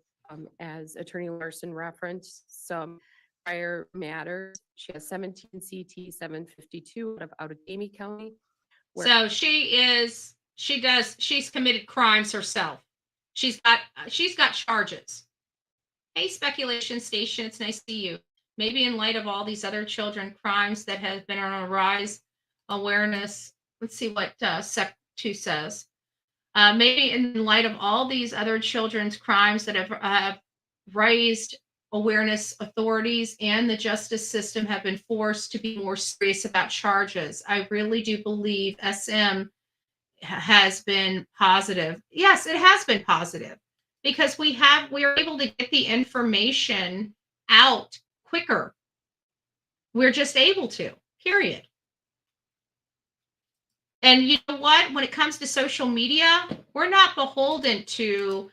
as Attorney Larson referenced, some prior matters. She has 17 CT 752 out of Amy County. So she's committed crimes herself. She's got charges. Hey, Speculation Station, it's nice to see you. Maybe in light of all these other children crimes that have been on a rise, awareness. Let's see what Sec 2 says. Maybe in light of all these other children's crimes that have raised awareness, authorities and the justice system have been forced to be more serious about charges. I really do believe SM has been positive. Yes, it has been positive because we are able to get the information out quicker. We're just able to, period. And you know what? When it comes to social media, we're not beholden to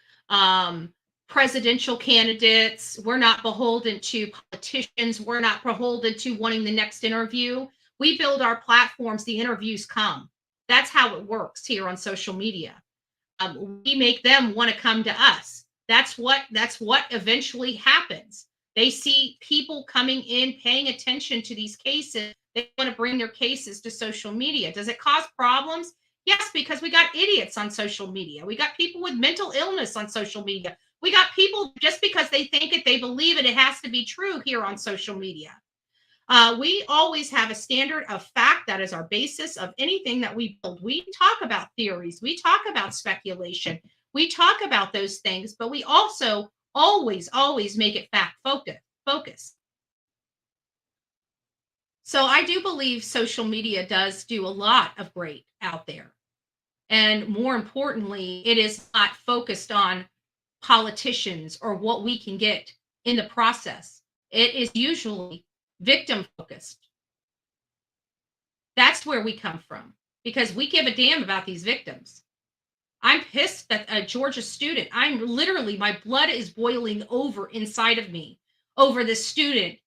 presidential candidates. We're not beholden to politicians. We're not beholden to wanting the next interview. We build our platforms, the interviews come. That's how it works here on social media. We make them want to come to us. That's what eventually happens. They see people coming in, paying attention to these cases. They want to bring their cases to social media. Does it cause problems? Yes, because we got idiots on social media. We got people with mental illness on social media. We got people just because they think it, they believe it, it has to be true here on social media. We always have a standard of fact that is our basis of anything that we build. We talk about theories. We talk about speculation. We talk about those things, but we also always make it fact focused. So I do believe social media does do a lot of great out there. And more importantly, it is not focused on politicians or what we can get in the process. It is usually victim focused. That's where we come from because we give a damn about these victims. I'm pissed that a Georgia student, my blood is boiling over inside of me over this student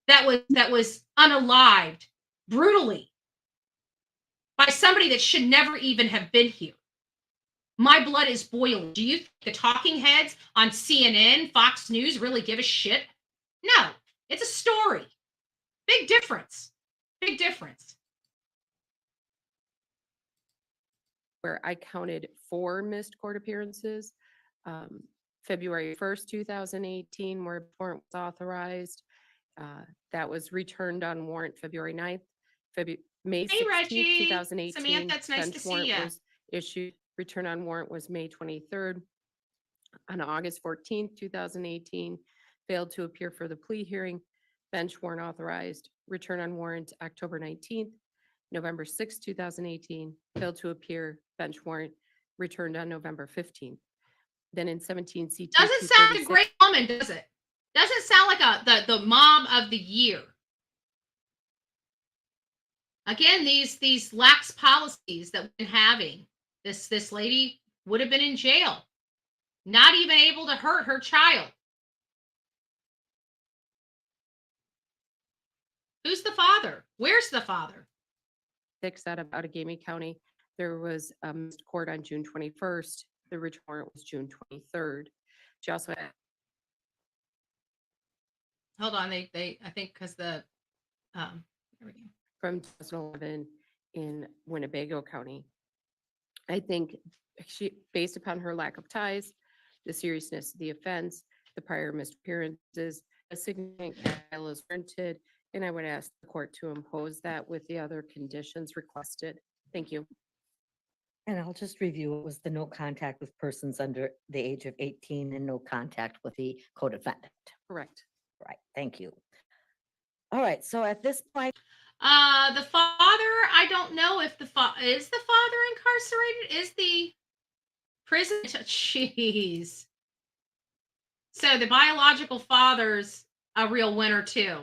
that was unalived brutally by somebody that should never even have been here. My blood is boiling. Do you think the talking heads on CNN, Fox News really give a shit? No, it's a story. Big difference. Big difference. Where I counted 4 missed court appearances. February 1st, 2018, where warrant was authorized. That was returned on warrant February 9th. May Hey, 16th, Reggie. 2018. Samantha, it's nice to bench see warrant ya. was issued. Return on warrant was May 23rd. On August 14th, 2018, failed to appear for the plea hearing. Bench warrant authorized. Return on warrant October 19th. November 6th, 2018, failed to appear. Bench warrant returned on November 15th. Then in 17 CT. Doesn't sound like a great woman, does it? Doesn't sound like the mom of the year. Again, these lax policies that we've been having. This lady would have been in jail, not even able to hurt her child. Who's the father? Where's the father? 6 out of Outagamie County. There was a missed court on June 21st. The return warrant was June 23rd. She also had. Hold on, I think because the there we go. From 2011 in Winnebago County. I think she, based upon her lack of ties, the seriousness of the offense, the prior missed appearances, a significant trial is warranted, and I would ask the court to impose that with the other conditions requested. Thank you. And I'll just review, it was the no contact with persons under the age of 18 and no contact with the co-defendant. Correct. Right, thank you. All right, so at this point. The father, I don't know if is the father incarcerated? Is the prison? Jeez. So the biological father's a real winner too.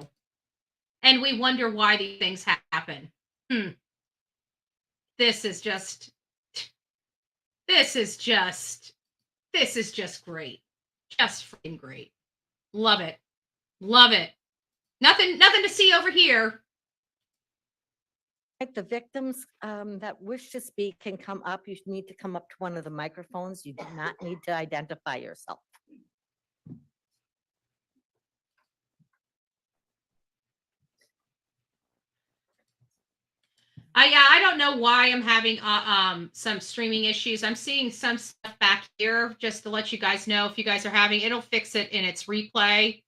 And we wonder why these things happen. This is just great. Just freaking great. Love it. Love it. Nothing to see over here. The victims that wish to speak can come up. You need to come up to one of the microphones. You do not need to identify yourself. I don't know why I'm having some streaming issues. I'm seeing some stuff back here just to let you guys know if you guys are having, it'll fix it in its replay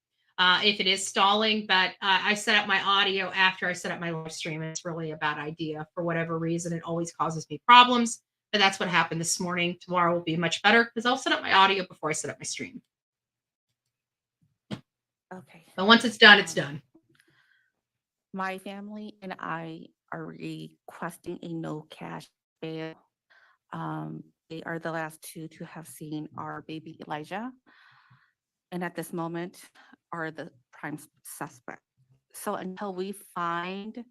if it is stalling, but I set up my audio after I set up my live stream. It's really a bad idea for whatever reason. It always causes me problems, but that's what happened this morning. Tomorrow will be much better because I'll set up my audio before I set up my stream. Okay. But once it's done, it's done. My family and I are requesting a no cash bail. They are the last two to have seen our baby Elijah, and at this moment are the prime suspect. So until we find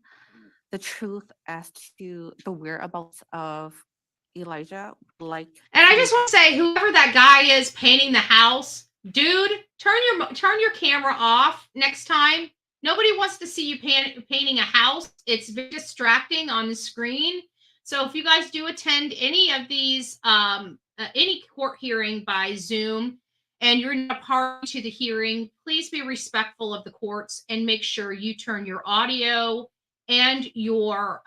the truth as to the whereabouts of Elijah, and I just want to say, whoever that guy is painting the house, dude, turn your camera off next time. Nobody wants to see you painting a house. It's very distracting on the screen. So if you guys do attend any of these, any court hearing by Zoom, and you're not a party to the hearing, please be respectful of the courts and make sure you turn your audio and your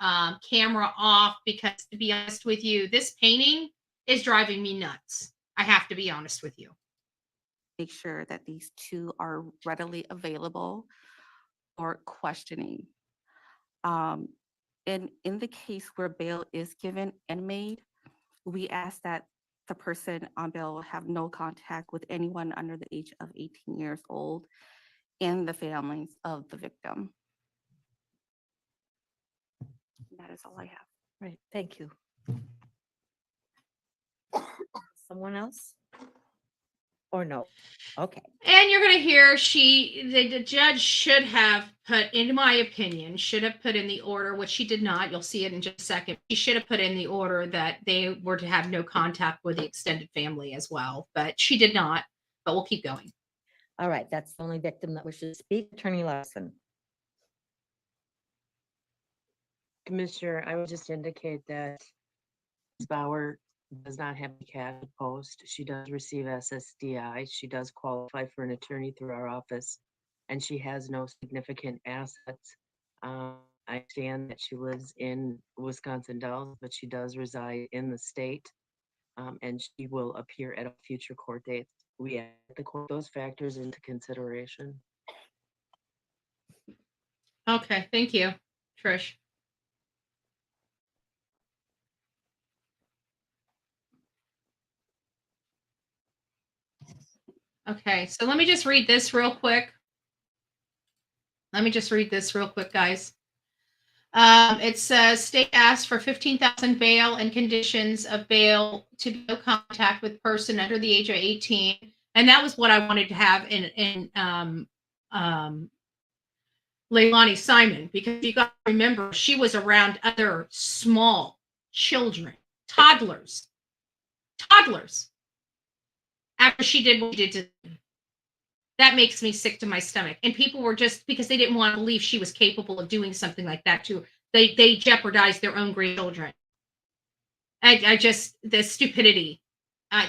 camera off, because to be honest with you, this painting is driving me nuts. I have to be honest with you. make sure that these two are readily available for questioning. In the case where bail is given and made, we ask that the person on bail have no contact with anyone under the age of 18 years old and the families of the victim. That is all I have. Right, thank you. Someone else? Or no? Okay. And you're going to hear the judge should have put, in my opinion, should have put in the order, which she did not. You'll see it in just a second. She should have put in the order that they were to have no contact with the extended family as well, but she did not. But we'll keep going. All right, that's the only victim that wishes to speak. Attorney Larson. Commissioner, I would just indicate that Ms. Bauer does not have the cash to post. She does receive SSDI. She does qualify for an attorney through our office, and she has no significant assets. I understand that she lives in Wisconsin Dells, but she does reside in the state, and she will appear at a future court date. We add those factors into consideration. Okay, thank you, Trish. Okay, so let me just read this real quick. Guys. It says state asks for 15,000 bail and conditions of bail to be no contact with person under the age of 18, and that was what I wanted to have in Leilani Simon, because you got to remember she was around other small children, toddlers, after she did what she did to them. That makes me sick to my stomach. And people were just, because they didn't want to believe she was capable of doing something like that to, they jeopardized their own grandchildren. I just, the stupidity.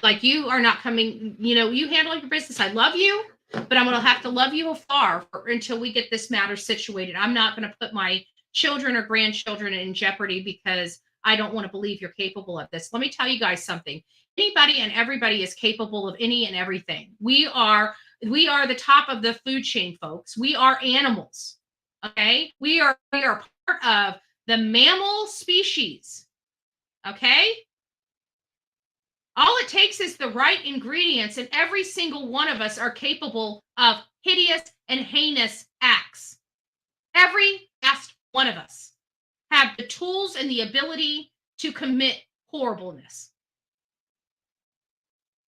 Like, you are not coming, you handle your business. I love you, but I'm going to have to love you afar until we get this matter situated. I'm not going to put my children or grandchildren in jeopardy because I don't want to believe you're capable of this. Let me tell you guys something. Anybody and everybody is capable of any and everything. We are the top of the food chain, folks. We are animals. Okay? We are part of the mammal species. Okay? All it takes is the right ingredients, and every single one of us are capable of hideous and heinous acts. Every last one of us have the tools and the ability to commit horribleness.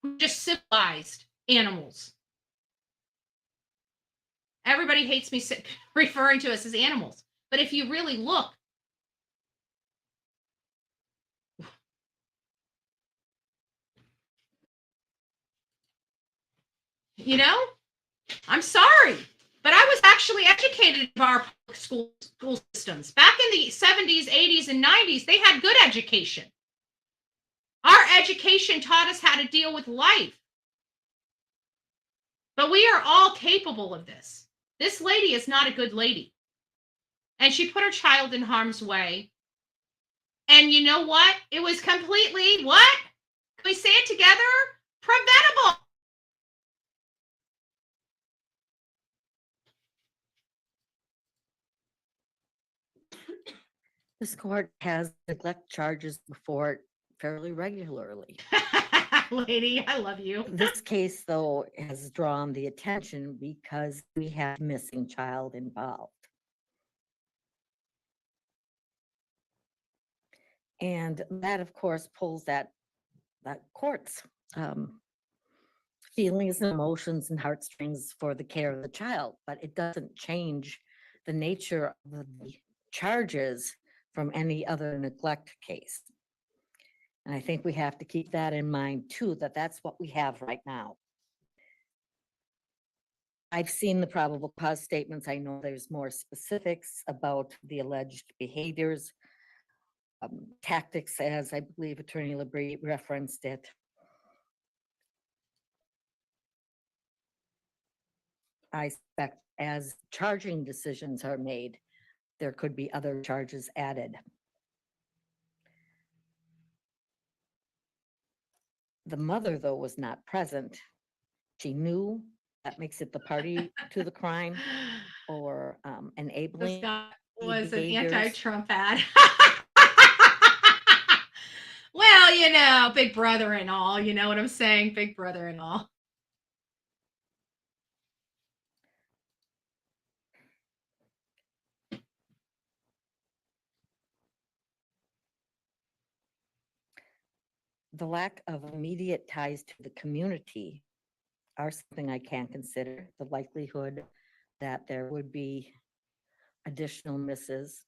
We're just civilized animals. Everybody hates me referring to us as animals. But if you really look, I'm sorry, but I was actually educated in our public school systems. Back in the 70s, 80s, and 90s, they had good education. Our education taught us how to deal with life. But we are all capable of this. This lady is not a good lady. And she put her child in harm's way. And you know what? It was completely, what? Can we say it together? Preventable. This court has neglect charges before it fairly regularly. Lady, I love you. This case, though, has drawn the attention because we have a missing child involved. And that, of course, pulls that court's feelings and emotions and heartstrings for the care of the child, but it doesn't change the nature of the charges from any other neglect case. And I think we have to keep that in mind too, that that's what we have right now. I've seen the probable cause statements. I know there's more specifics about the alleged behaviors, tactics, as I believe Attorney Labrie referenced it. I suspect as charging decisions are made, there could be other charges added. The mother, though, was not present. She knew. That makes it the party to the crime or enabling. This was an behaviors. anti-Trump ad. Well, big brother and all, you know what I'm saying? Big brother and all. The lack of immediate ties to the community are something I can consider. The likelihood that there would be additional misses.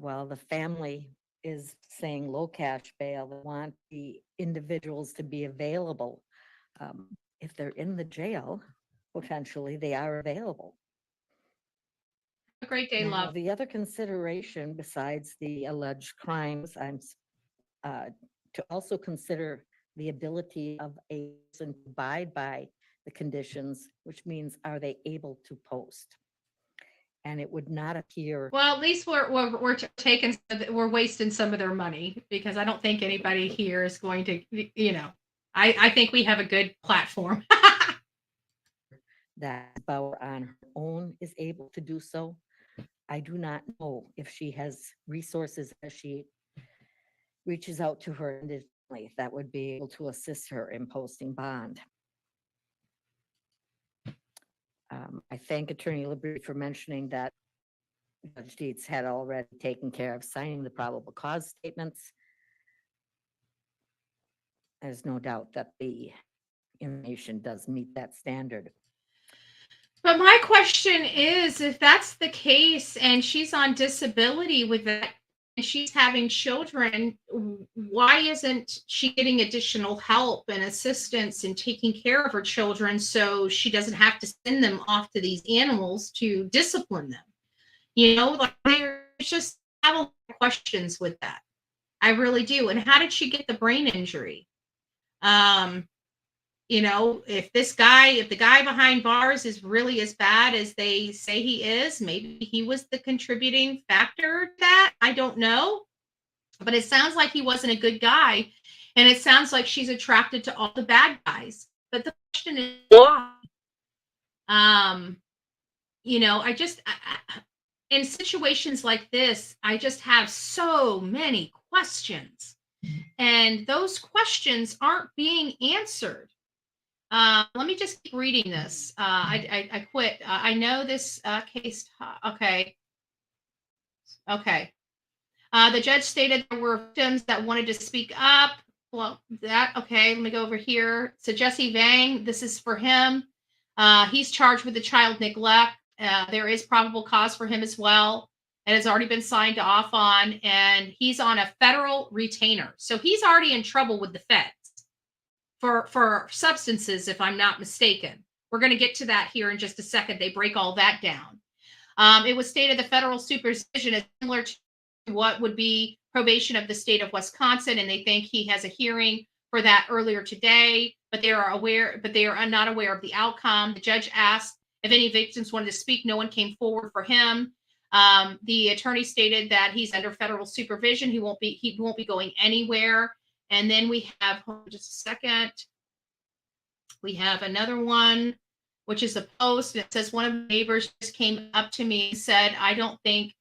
While the family is saying low cash bail, they want the individuals to be available. If they're in the jail, potentially they are available. A great day, Now, love. the other consideration besides the alleged crimes, to also consider the ability of a person to abide by the conditions, which means are they able to post? And it would not appear. Well, at least we're wasting some of their money, because I don't think anybody here is going to, I think we have a good platform. That Bauer on her own is able to do so. I do not know if she has resources as she reaches out to her individually that would be able to assist her in posting bond. I thank Attorney Liberty for mentioning that Judge Dietz had already taken care of signing the probable cause statements. There's no doubt that the information does meet that standard. But my question is, if that's the case and she's on disability with that, and she's having children, why isn't she getting additional help and assistance in taking care of her children so she doesn't have to send them off to these animals to discipline them? Like, there's just, I have a lot of questions with that. I really do. And how did she get the brain injury? If the guy behind bars is really as bad as they say he is, maybe he was the contributing factor to that. I don't know. But it sounds like he wasn't a good guy. And it sounds like she's attracted to all the bad guys. But the question is why? In situations like this, I just have so many questions. And those questions aren't being answered. Let me just keep reading this. I quit. I know this case. Okay. The judge stated there were victims that wanted to speak up. Well, okay, let me go over here. So Jesse Vang, this is for him. He's charged with the child neglect. There is probable cause for him as well. It has already been signed off on, and he's on a federal retainer. So he's already in trouble with the feds for substances, if I'm not mistaken. We're going to get to that here in just a second. They break all that down. It was stated the federal supervision is similar to what would be probation of the state of Wisconsin, and they think he has a hearing for that earlier today, but they are not aware of the outcome. The judge asked if any victims wanted to speak. No one came forward for him. The attorney stated that he's under federal supervision. He won't be going anywhere. And then we have, hold on just a second. We have another one, which is a post. And it says, one of the neighbors just came up to me and said, I don't think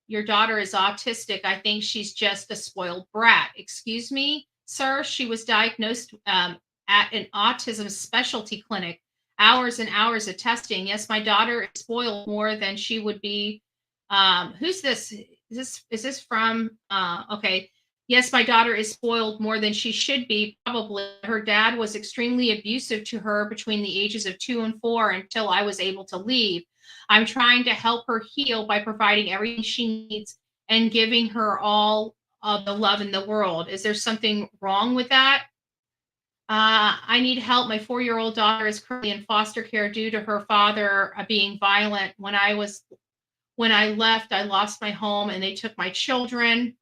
your daughter is autistic. I think she's just a spoiled brat. Excuse me, sir. She was diagnosed at an autism specialty clinic. Hours and hours of testing. Yes, my daughter is spoiled more than she would be. Who's this? Is this from? Okay. Yes, my daughter is spoiled more than she should be. Probably her dad was extremely abusive to her between the ages of 2 and 4 until I was able to leave. I'm trying to help her heal by providing everything she needs and giving her all of the love in the world. Is there something wrong with that? I need help. My 4-year-old daughter is currently in foster care due to her father being violent. When I left, I lost my home and they took my children.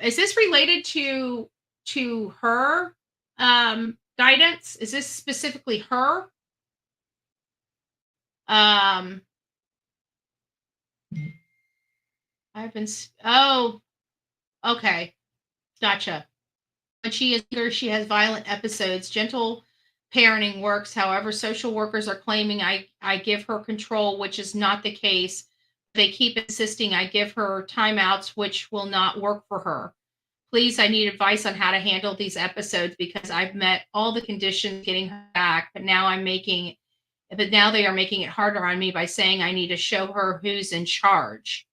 Is this related to her guidance? Is this specifically her? Okay. Gotcha. When she is younger, she has violent episodes. Gentle parenting works. However, social workers are claiming I give her control, which is not the case. They keep insisting I give her timeouts, which will not work for her. Please, I need advice on how to handle these episodes because I've met all the conditions getting her back, but now they are making it harder on me by saying I need to show her who's in charge.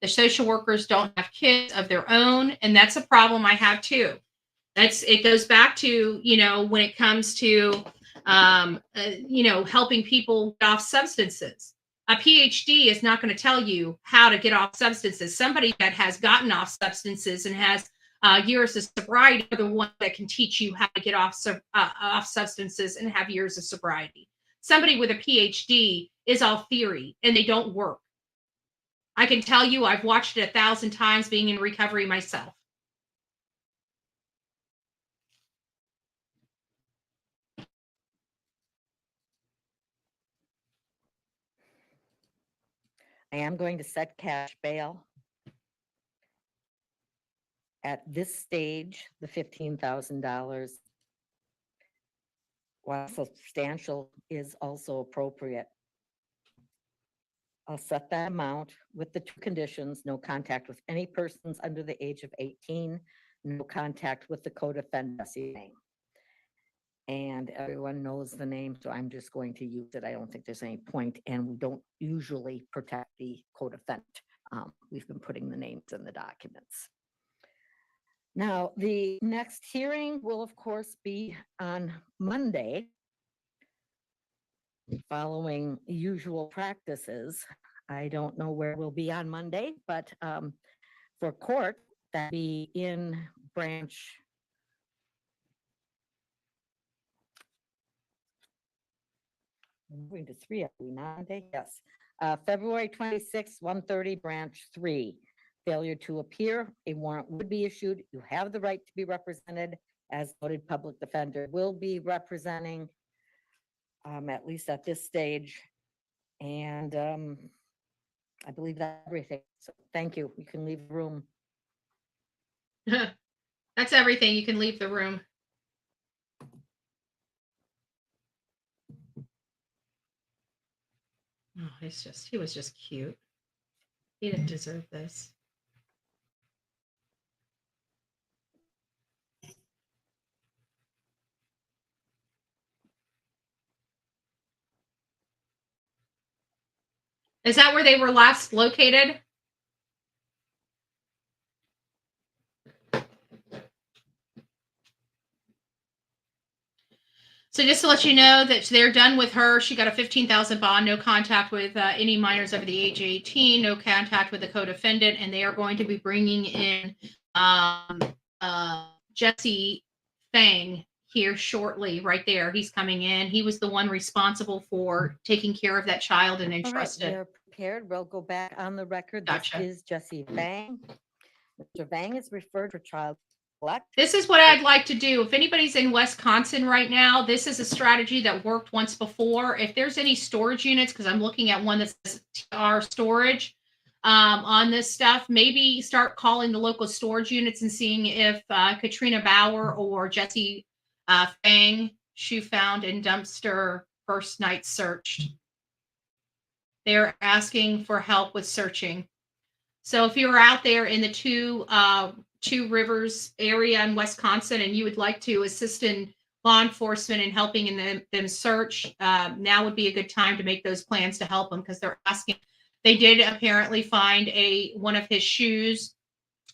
The social workers don't have kids of their own, and that's a problem I have too. It goes back to, when it comes to, helping people get off substances. A PhD is not going to tell you how to get off substances. Somebody that has gotten off substances and has years of sobriety are the one that can teach you how to get off substances and have years of sobriety. Somebody with a PhD is all theory and they don't work. I can tell you I've watched it 1,000 times being in recovery myself. I am going to set cash bail. At this stage, the $15,000, while substantial, is also appropriate. I'll set that amount with the two conditions: no contact with any persons under the age of 18, no contact with the co-defendant's name. And everyone knows the name, so I'm just going to use it. I don't think there's any point, and we don't usually protect the co-defendant. We've been putting the names in the documents. Now, the next hearing will, of course, be on Monday, following usual practices. I don't know where we'll be on Monday, but for court, that'll be in branch. I'm going to 3, are we not Monday? Yes. February 26th, 1:30, branch 3. Failure to appear, a warrant would be issued. You have the right to be represented. As noted, public defender will be representing, at least at this stage. And I believe that's everything. So thank you. You can leave the room. That's everything. You can leave the room. Oh, he was just cute. He didn't deserve this. Is that where they were last located? So just to let you know that they're done with her. She got a $15,000 bond, no contact with any minors over the age of 18, no contact with the co-defendant, and they are going to be bringing in Jesse Fang here shortly, right there. He's coming in. He was the one responsible for taking care of that child and entrusted. All right, we're prepared. We'll go back on the record. Gotcha. This is Jesse Vang. Mr. Vang is referred for child neglect. This is what I'd like to do. If anybody's in Wisconsin right now, this is a strategy that worked once before. If there's any storage units, because I'm looking at one that says TR storage on this stuff, maybe start calling the local storage units and seeing if Katrina Bauer or Jesse Fang, shoe found in dumpster, first night searched. They're asking for help with searching. So if you're out there in the Two Rivers area in Wisconsin and you would like to assist in law enforcement and helping in them search, now would be a good time to make those plans to help them, because they're asking. They did apparently find one of his shoes,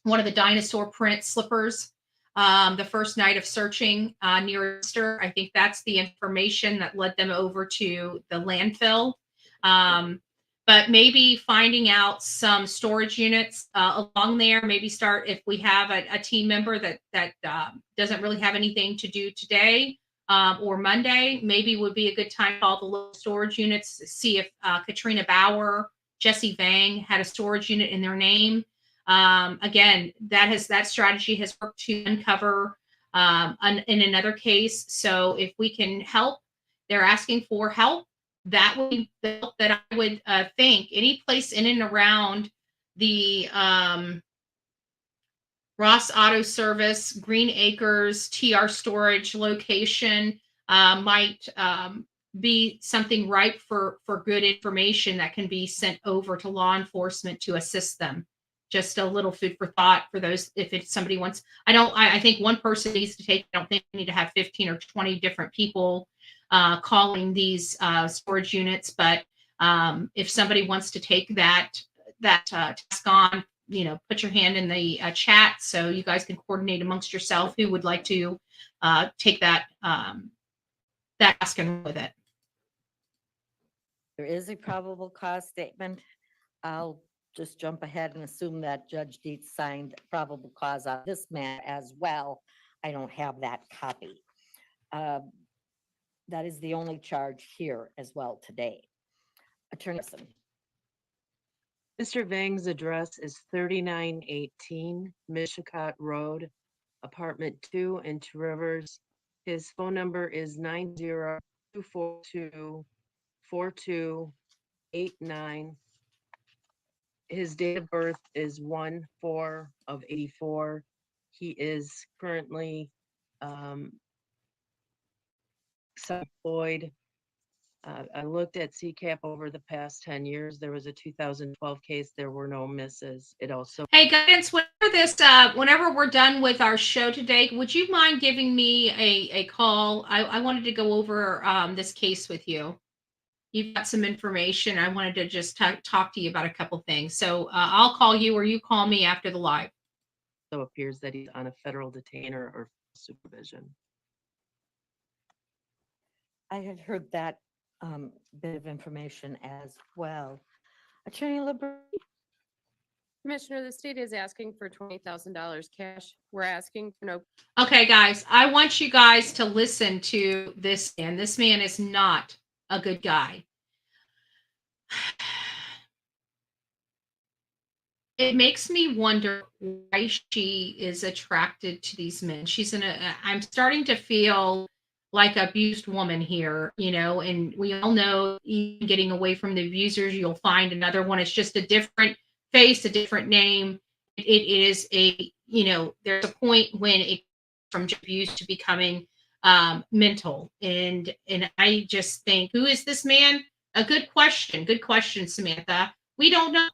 one of the dinosaur print slippers, the first night of searching near Easter. I think that's the information that led them over to the landfill. But maybe finding out some storage units along there, maybe start, if we have a team member that doesn't really have anything to do today or Monday, maybe would be a good time to call the local storage units to see if Katrina Bauer, Jesse Vang had a storage unit in their name. Again, that strategy has worked to uncover in another case. So if we can help, they're asking for help. That would be the help that I would think. Any place in and around the Ross Auto Service, Green Acres, TR Storage location might be something ripe for good information that can be sent over to law enforcement to assist them. Just a little food for thought for those. If it's somebody wants, I think one person needs to take. I don't think we need to have 15 or 20 different people calling these storage units, but if somebody wants to take that task on, put your hand in the chat so you guys can coordinate amongst yourself who would like to take that task and run with it. There is a probable cause statement. I'll just jump ahead and assume that Judge Dietz signed probable cause on this man as well. I don't have that copy. That is the only charge here as well today. Attorney Wilson. Mr. Vang's address is 3918 Mishicot Road, apartment 2 in Two Rivers. His phone number is 90242-4289. His date of birth is 1/4/84. He is currently self-employed. I looked at CCAP over the past 10 years. There was a 2012 case. There were no misses. It also. Hey, guidance, whenever we're done with our show today, would you mind giving me a call? I wanted to go over this case with you. You've got some information. I wanted to just talk to you about a couple things. So I'll call you or you call me after the live. So appears that he's on a federal detainer or supervision. I had heard that bit of information as well. Attorney LeBron. Commissioner, the state is asking for $20,000 cash. We're asking for no. Okay, guys, I want you guys to listen to this man. This man is not a good guy. It makes me wonder why she is attracted to these men. I'm starting to feel like an abused woman here, and we all know even getting away from the abusers, you'll find another one. It's just a different face, a different name. It is there's a point when it from abuse to becoming mental. And I just think, who is this man? A good question, Samantha. We don't know.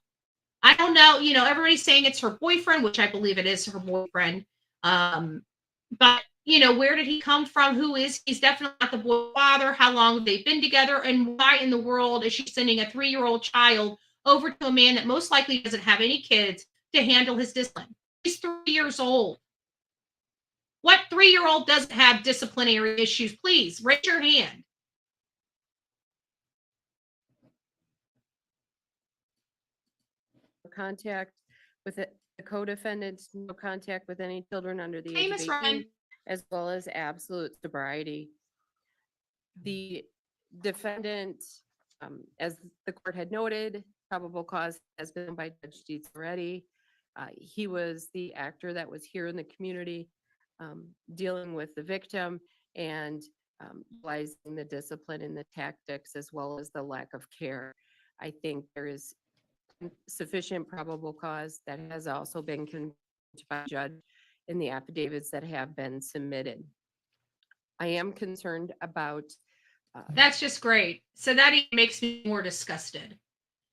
I don't know. Everybody's saying it's her boyfriend, which I believe it is her boyfriend. But where did he come from? Who is he's definitely not the boy's father. How long have they been together? And why in the world is she sending a 3-year-old child over to a man that most likely doesn't have any kids to handle his discipline? He's 3 years old. What 3-year-old doesn't have disciplinary issues? Please raise your hand. Contact with the co-defendants, no contact with any children under the Hey, age of Miss 18, Ryan. as well as absolute sobriety. The defendant, as the court had noted, probable cause has been by Judge Dietz already. He was the actor that was here in the community dealing with the victim and utilizing the discipline and the tactics as well as the lack of care. I think there is sufficient probable cause that has also been confirmed by judge in the affidavits that have been submitted. I am concerned about. That's just great. So that even makes me more disgusted.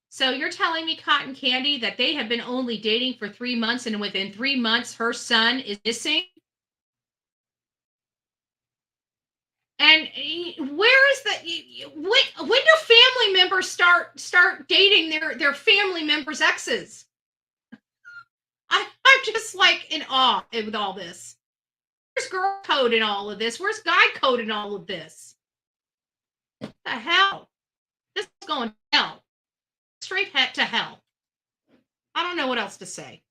So you're telling me, Cotton Candy, that they have been only dating for 3 months, and within 3 months, her son is missing? And where is that? When do family members start dating their family members' exes? I'm just like in awe with all this. Where's girl code in all of this? Where's guy code in all of this? What the hell? This is going to hell. Straight to hell. I don't know what else to say.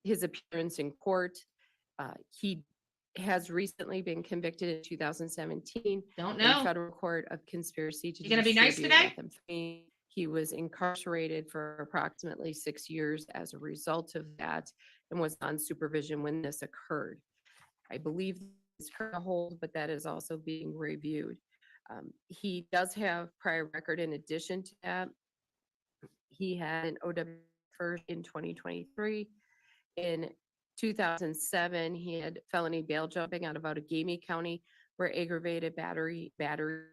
His appearance in court, he has recently been convicted in 2017 Don't know. in federal court of conspiracy to You gonna be nice today? methamphetamine. He was incarcerated for approximately 6 years as a result of that and was on supervision when this occurred. I believe it's current hold, but that is also being reviewed. He does have prior record in addition to that. He had an OW first in 2023. In 2007, he had felony bail jumping out of Outagamie County, where aggravated battery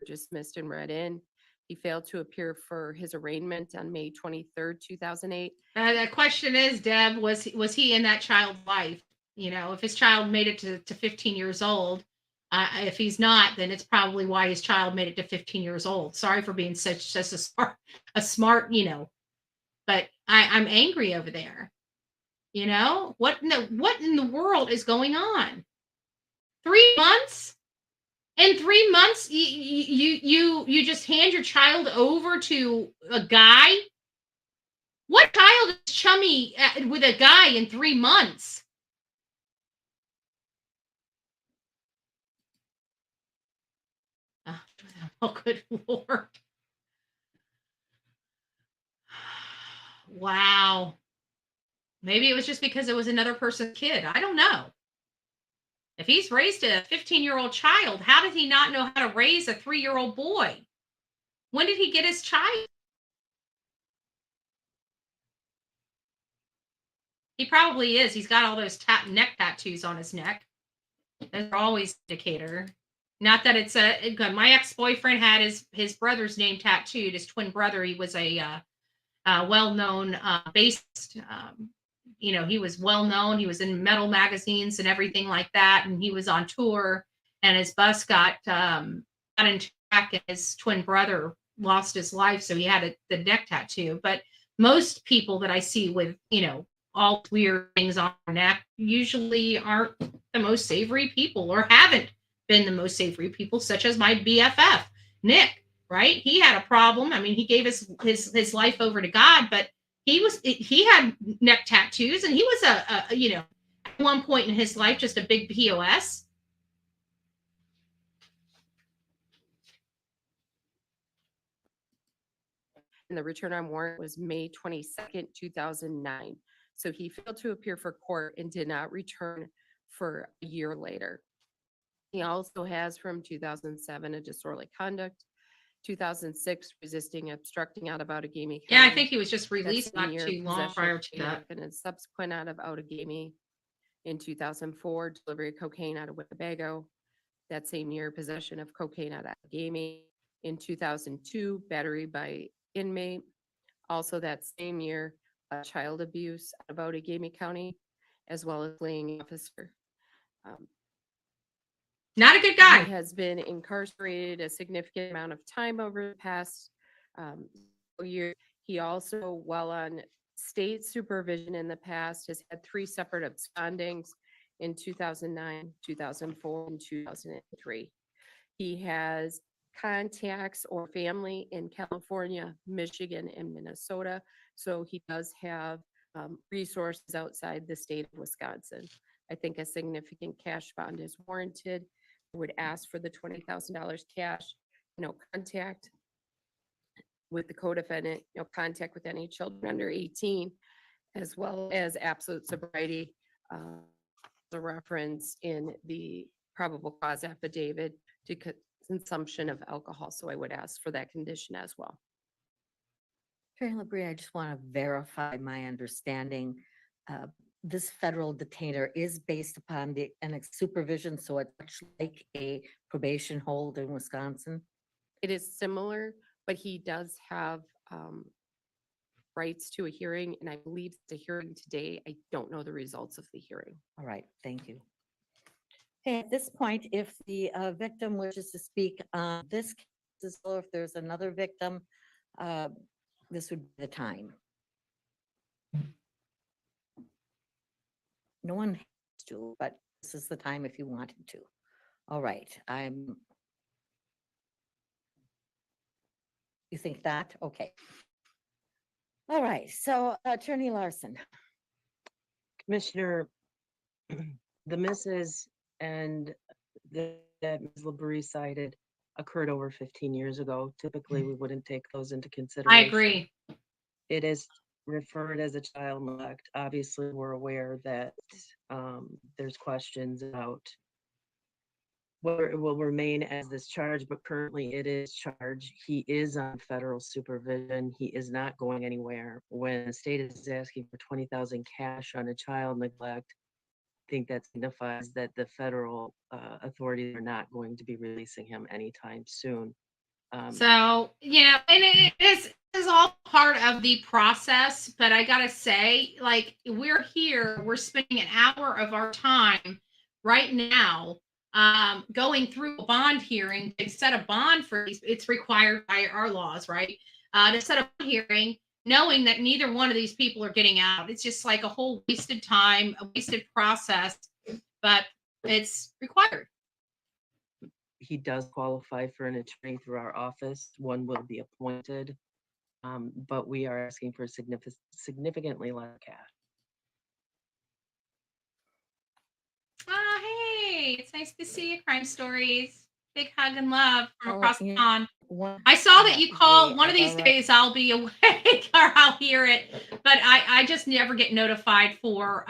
dismissed and read in. He failed to appear for his arraignment on May 23rd, 2008. The question is, Deb, was he in that child's life? If his child made it to 15 years old, if he's not, then it's probably why his child made it to 15 years old. Sorry for being such a smart, but I'm angry over there. What in the world is going on? 3 months? In 3 months, you just hand your child over to a guy? What child is chummy with a guy in 3 months? Oh, good Lord. Wow. Maybe it was just because it was another person's kid. I don't know. If he's raised a 15-year-old child, how did he not know how to raise a 3-year-old boy? When did he get his child? He probably is. He's got all those neck tattoos on his neck. Those are always an indicator. Not that it's my ex-boyfriend had his brother's name tattooed, his twin brother. He was a well-known bassist. He was well-known. He was in metal magazines and everything like that. And he was on tour, and his bus got into track, and his twin brother lost his life. So he had the neck tattoo. But most people that I see with, all weird things on their neck usually aren't the most savory people, or haven't been the most savory people, such as my BFF, Nick, right? He had a problem. I mean, he gave his life over to God, but he had neck tattoos, and he was at one point in his life, just a big POS. And the return on warrant was May 22nd, 2009. So he failed to appear for court and did not return for a year later. He also has from 2007 a disorderly conduct, 2006 resisting, obstructing out of Outagamie County. Yeah, I think he was just released not too long prior to that. And then subsequent out of Outagamie. In 2004, delivery of cocaine out of Winnebago. That same year, possession of cocaine out of Outagamie. In 2002, battery by inmate. Also that same year, child abuse out of Outagamie County, as well as fleeing officer. Not a good guy. He has been incarcerated a significant amount of time over the past year. He also, while on state supervision in the past, has had 3 separate abscondings in 2009, 2004, and 2003. He has contacts or family in California, Michigan, and Minnesota. So he does have resources outside the state of Wisconsin. I think a significant cash bond is warranted. I would ask for the $20,000 cash, no contact with the co-defendant, no contact with any children under 18, as well as absolute sobriety, the reference in the probable cause affidavit to consumption of alcohol. So I would ask for that condition as well. Attorney LaBrie, I just want to verify my understanding. This federal detainer is based upon the supervision, so it's much like a probation hold in Wisconsin. It is similar, but he does have rights to a hearing, and I believe the hearing today. I don't know the results of the hearing. All right, thank you. Okay, at this point, if the victim wishes to speak on this case, or if there's another victim, this would be the time. No one has to, but this is the time if you wanted to. All right, you think that? Okay. All right, so Attorney Larson. Commissioner, the misses and that Ms. LaBrie cited occurred over 15 years ago. Typically, we wouldn't take those into consideration. I agree. It is referred as a child neglect. Obviously, we're aware that there's questions about whether it will remain as this charge, but currently it is charged. He is on federal supervision. He is not going anywhere. When the state is asking for $20,000 cash on a child neglect, I think that signifies that the federal authorities are not going to be releasing him anytime soon. So, and it is all part of the process, but I gotta say, like, we're spending an hour of our time right now going through a bond hearing to set a bond for these. It's required by our laws, right? To set a bond hearing, knowing that neither one of these people are getting out. It's just like a whole wasted time, a wasted process, but it's required. He does qualify for an attorney through our office. One will be appointed, but we are asking for significantly less cash. Hey, it's nice to see you, Crime Stories. Big hug and love from across the yeah. pond. I saw that you called. One of these days I'll be awake or I'll hear it, but I just never get notified for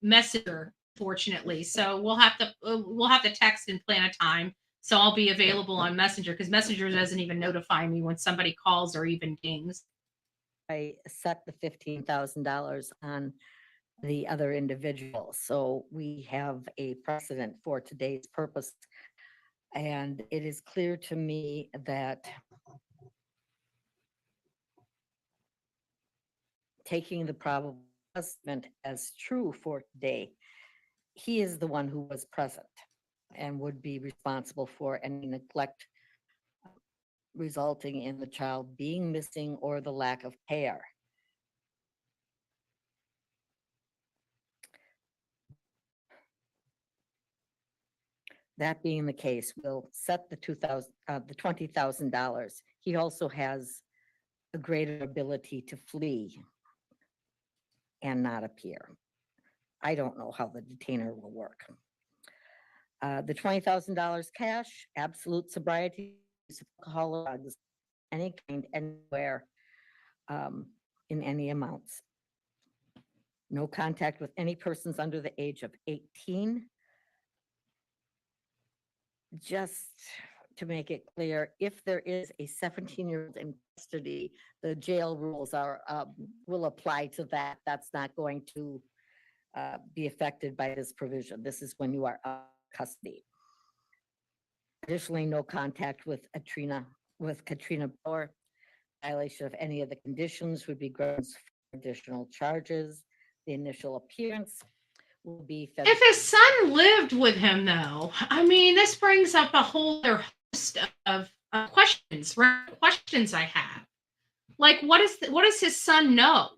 Messenger, fortunately. So we'll have to text and plan a time. So I'll be available on Messenger, because Messenger doesn't even notify me when somebody calls or even dings. I set the $15,000 on the other individual. So we have a precedent for today's purpose. And it is clear to me that taking the probable assessment as true for today, he is the one who was present and would be responsible for any neglect resulting in the child being missing or the lack of care. That being the case, we'll set the $20,000. He also has a greater ability to flee and not appear. I don't know how the detainer will work. The $20,000 cash, absolute sobriety, use of alcohol or drugs, any kind, anywhere, in any amounts. No contact with any persons under the age of 18. Just to make it clear, if there is a 17-year-old in custody, the jail rules are will apply to that. That's not going to be affected by this provision. This is when you are out of custody. Additionally, no contact with Katrina Bauer. Violation of any of the conditions would be grounds for additional charges. The initial appearance will be If his son lived with him, though, I mean, this brings up a whole other host of questions, right? Questions I have. Like, what does his son know?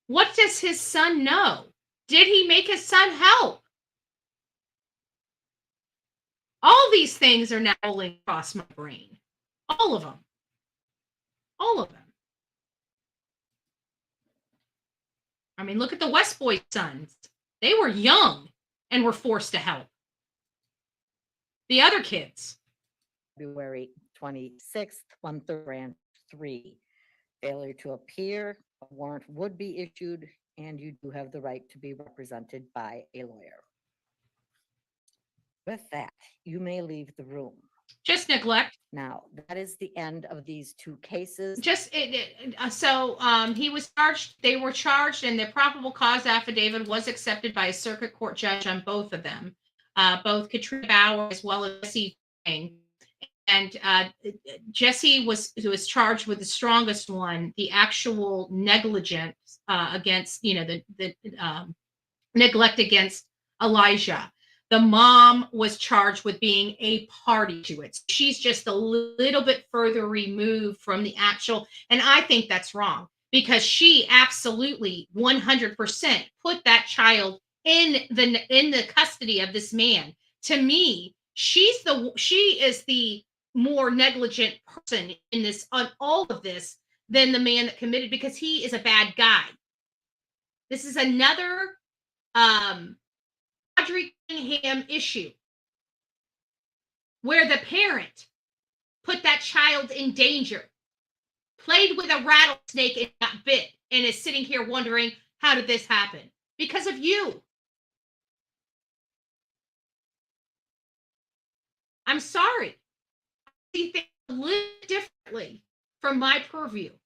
What does his son know? Did he make his son help? All these things are now rolling across my brain. All of them. All of them. I mean, look at the West Boy sons. They were young and were forced to help. The other kids. February 26th, 1/3 and 3. Failure to appear, a warrant would be issued, and you do have the right to be represented by a lawyer. With that, you may leave the room. Just neglect. Now, that is the end of these two cases. He was charged, they were charged, and the probable cause affidavit was accepted by a circuit court judge on both of them, both Katrina Bauer as well as Jesse Vang. And Jesse was charged with the strongest one, the actual negligence against, the neglect against Elijah. The mom was charged with being a party to it. She's just a little bit further removed from the actual, and I think that's wrong because she absolutely 100% put that child in the custody of this man. To me, she is the more negligent person in this, on all of this, than the man that committed, because he is a bad guy. This is another Audrey Cunningham issue where the parent put that child in danger, played with a rattlesnake and got bit, and is sitting here wondering, how did this happen? Because of you. I'm sorry. I see things a little differently from my purview.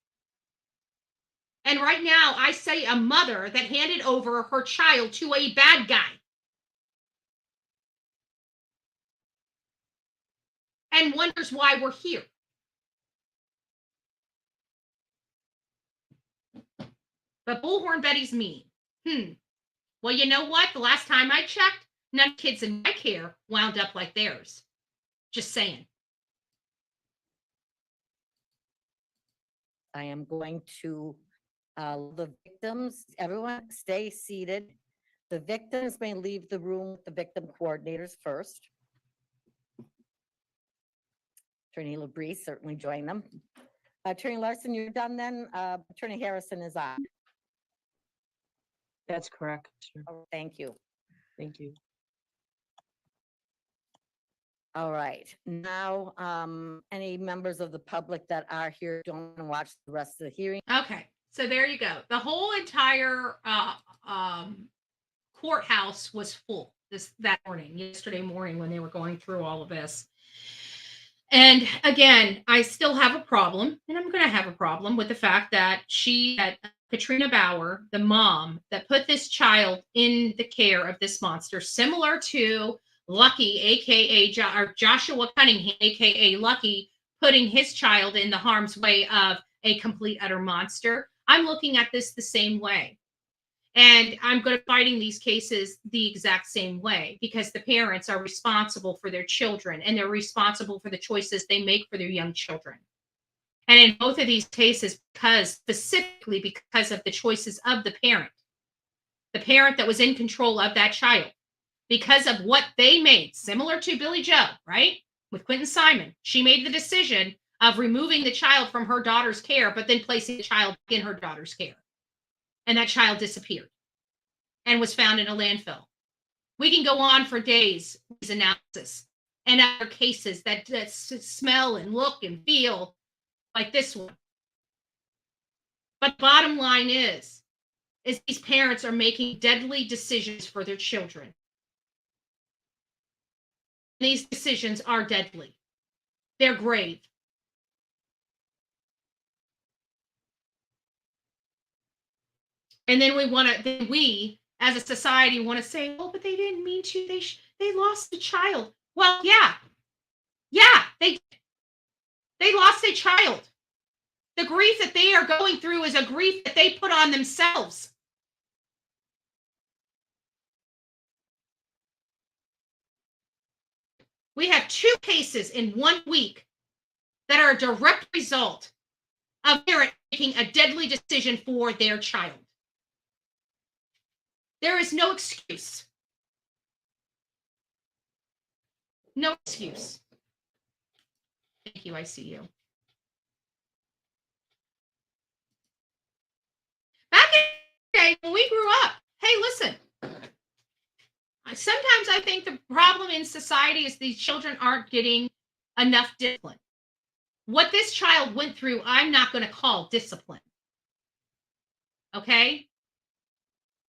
And right now, I say a mother that handed over her child to a bad guy. And wonders why we're here. But Bullhorn Betty's mean. Well, you know what? The last time I checked, none of the kids in my care wound up like theirs. Just saying. I am going to the victims, everyone stay seated. The victims may leave the room with the victim coordinators first. Attorney Labrie certainly join them. Attorney Larson, you're done then. Attorney Harrison is on. That's correct. Oh, thank you. Thank you. All right. Now, any members of the public that are here don't want to watch the rest of the hearing. Okay. So there you go. The whole entire courthouse was full yesterday morning when they were going through all of this. And again, I still have a problem, and I'm going to have a problem with the fact that she had Katrina Bauer, the mom that put this child in the care of this monster, similar to Lucky, aka Joshua Cunningham, aka Lucky, putting his child in the harm's way of a complete utter monster. I'm looking at this the same way. And I'm going to fighting these cases the exact same way, because the parents are responsible for their children and they're responsible for the choices they make for their young children. And in both of these cases, specifically because of the choices of the parent that was in control of that child, because of what they made, similar to Billy Joe, right? With Quentin Simon, she made the decision of removing the child from her daughter's care, but then placing the child in her daughter's care. And that child disappeared and was found in a landfill. We can go on for days with these analysis and other cases that smell and look and feel like this one. But bottom line is these parents are making deadly decisions for their children. These decisions are deadly. They're grave. And then we as a society want to say, oh, but they didn't mean to. They lost a child. Well, yeah, they lost a child. The grief that they are going through is a grief that they put on themselves. We have 2 cases in 1 week that are a direct result of a parent making a deadly decision for their child. There is no excuse. No excuse. Thank you. I see you. Back in the day when we grew up, hey, listen. Sometimes I think the problem in society is these children aren't getting enough discipline. What this child went through, I'm not going to call discipline. Okay?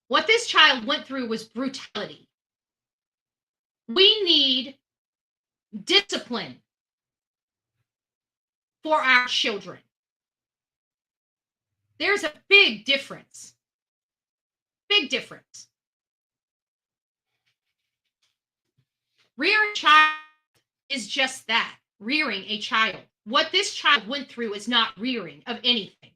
What this child went through was brutality. We need discipline for our children. There's a big difference. Big difference. Rearing a child is just that, rearing a child. What this child went through is not rearing of anything.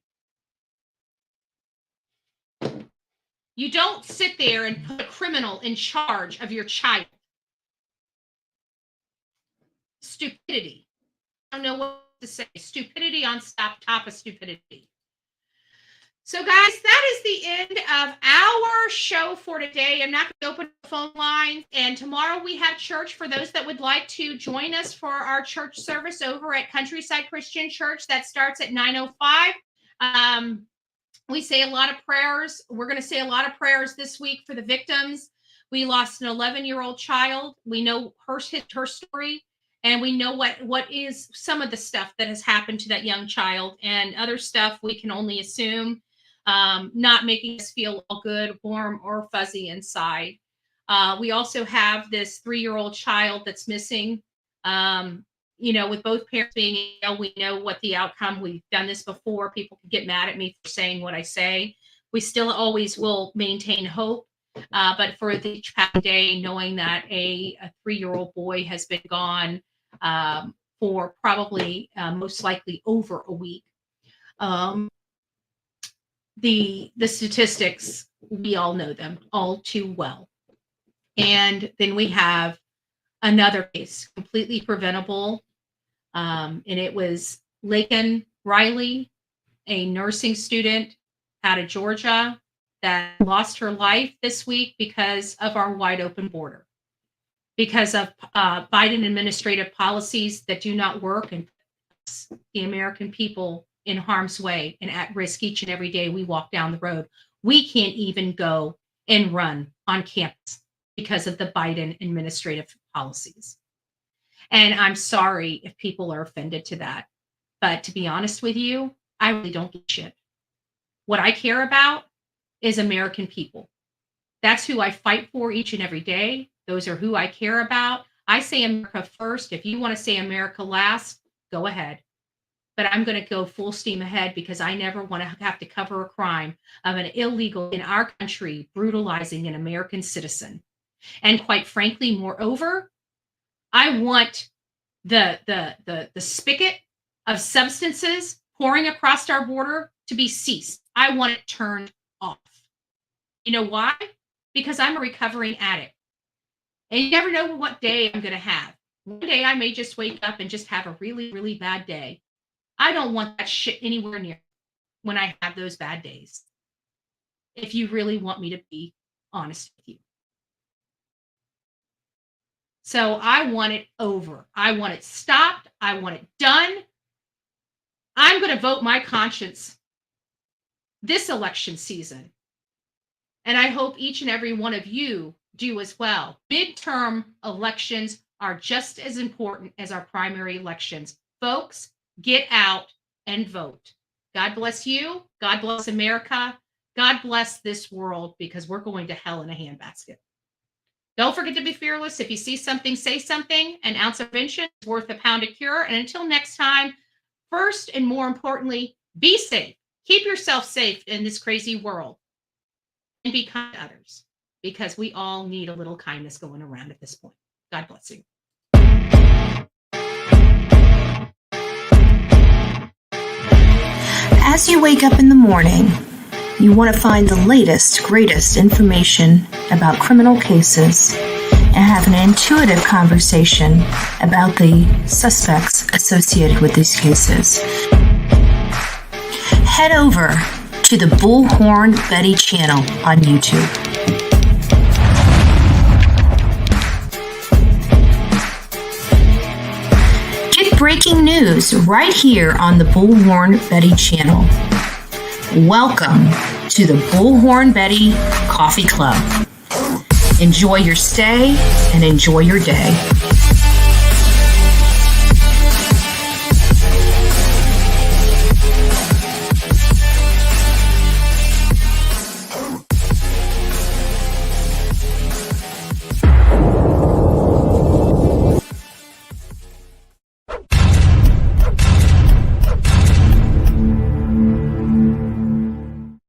You don't sit there and put a criminal in charge of your child. Stupidity. I don't know what to say. Stupidity on top of stupidity. So, guys, that is the end of our show for today. I'm not going to open the phone lines. And tomorrow we have church for those that would like to join us for our church service over at Countryside Christian Church. That starts at 9:05. We say a lot of prayers. We're going to say a lot of prayers this week for the victims. We lost an 11-year-old child. We know her story. And we know what is some of the stuff that has happened to that young child, and other stuff we can only assume, not making us feel all good, warm, or fuzzy inside. We also have this 3-year-old child that's missing. With both parents being ill, we know what the outcome. We've done this before. People can get mad at me for saying what I say. We still always will maintain hope. But for each past day, knowing that a 3-year-old boy has been gone for probably most likely over a week. The statistics, we all know them all too well. And then we have another case, completely preventable. And it was Laken Riley, a nursing student out of Georgia, that lost her life this week because of our wide open border, because of Biden administrative policies that do not work and put the American people in harm's way and at risk each and every day we walk down the road. We can't even go and run on campus because of the Biden administrative policies. And I'm sorry if people are offended to that. But to be honest with you, I really don't give a shit. What I care about is American people. That's who I fight for each and every day. Those are who I care about. I say America first. If you want to say America last, go ahead. but I'm going to go full steam ahead because I never want to have to cover a crime of an illegal in our country brutalizing an American citizen. And quite frankly, moreover, I want the spigot of substances pouring across our border to be ceased. I want it turned off. You know why? Because I'm a recovering addict. And you never know what day I'm going to have. One day I may just wake up and just have a really, really bad day. I don't want that shit anywhere near when I have those bad days. If you really want me to be honest with you. So I want it over. I want it stopped. I want it done. I'm going to vote my conscience this election season. And I hope each and every one of you do as well. Midterm elections are just as important as our primary elections. Folks, get out and vote. God bless you. God bless America. God bless this world, because we're going to hell in a handbasket. Don't forget to be fearless. If you see something, say something. An ounce of prevention is worth a pound of cure. And until next time, first and more importantly, be safe. Keep yourself safe in this crazy world. And be kind to others, because we all need a little kindness going around at this point. God bless you. As you wake up in the morning, you want to find the latest, greatest information about criminal cases and have an intuitive conversation about the suspects associated with these cases. Head over to the Bullhorn Betty channel on YouTube. Get breaking news right here on the Bullhorn Betty channel. Welcome to the Bullhorn Betty Coffee Club. Enjoy your stay and enjoy your day.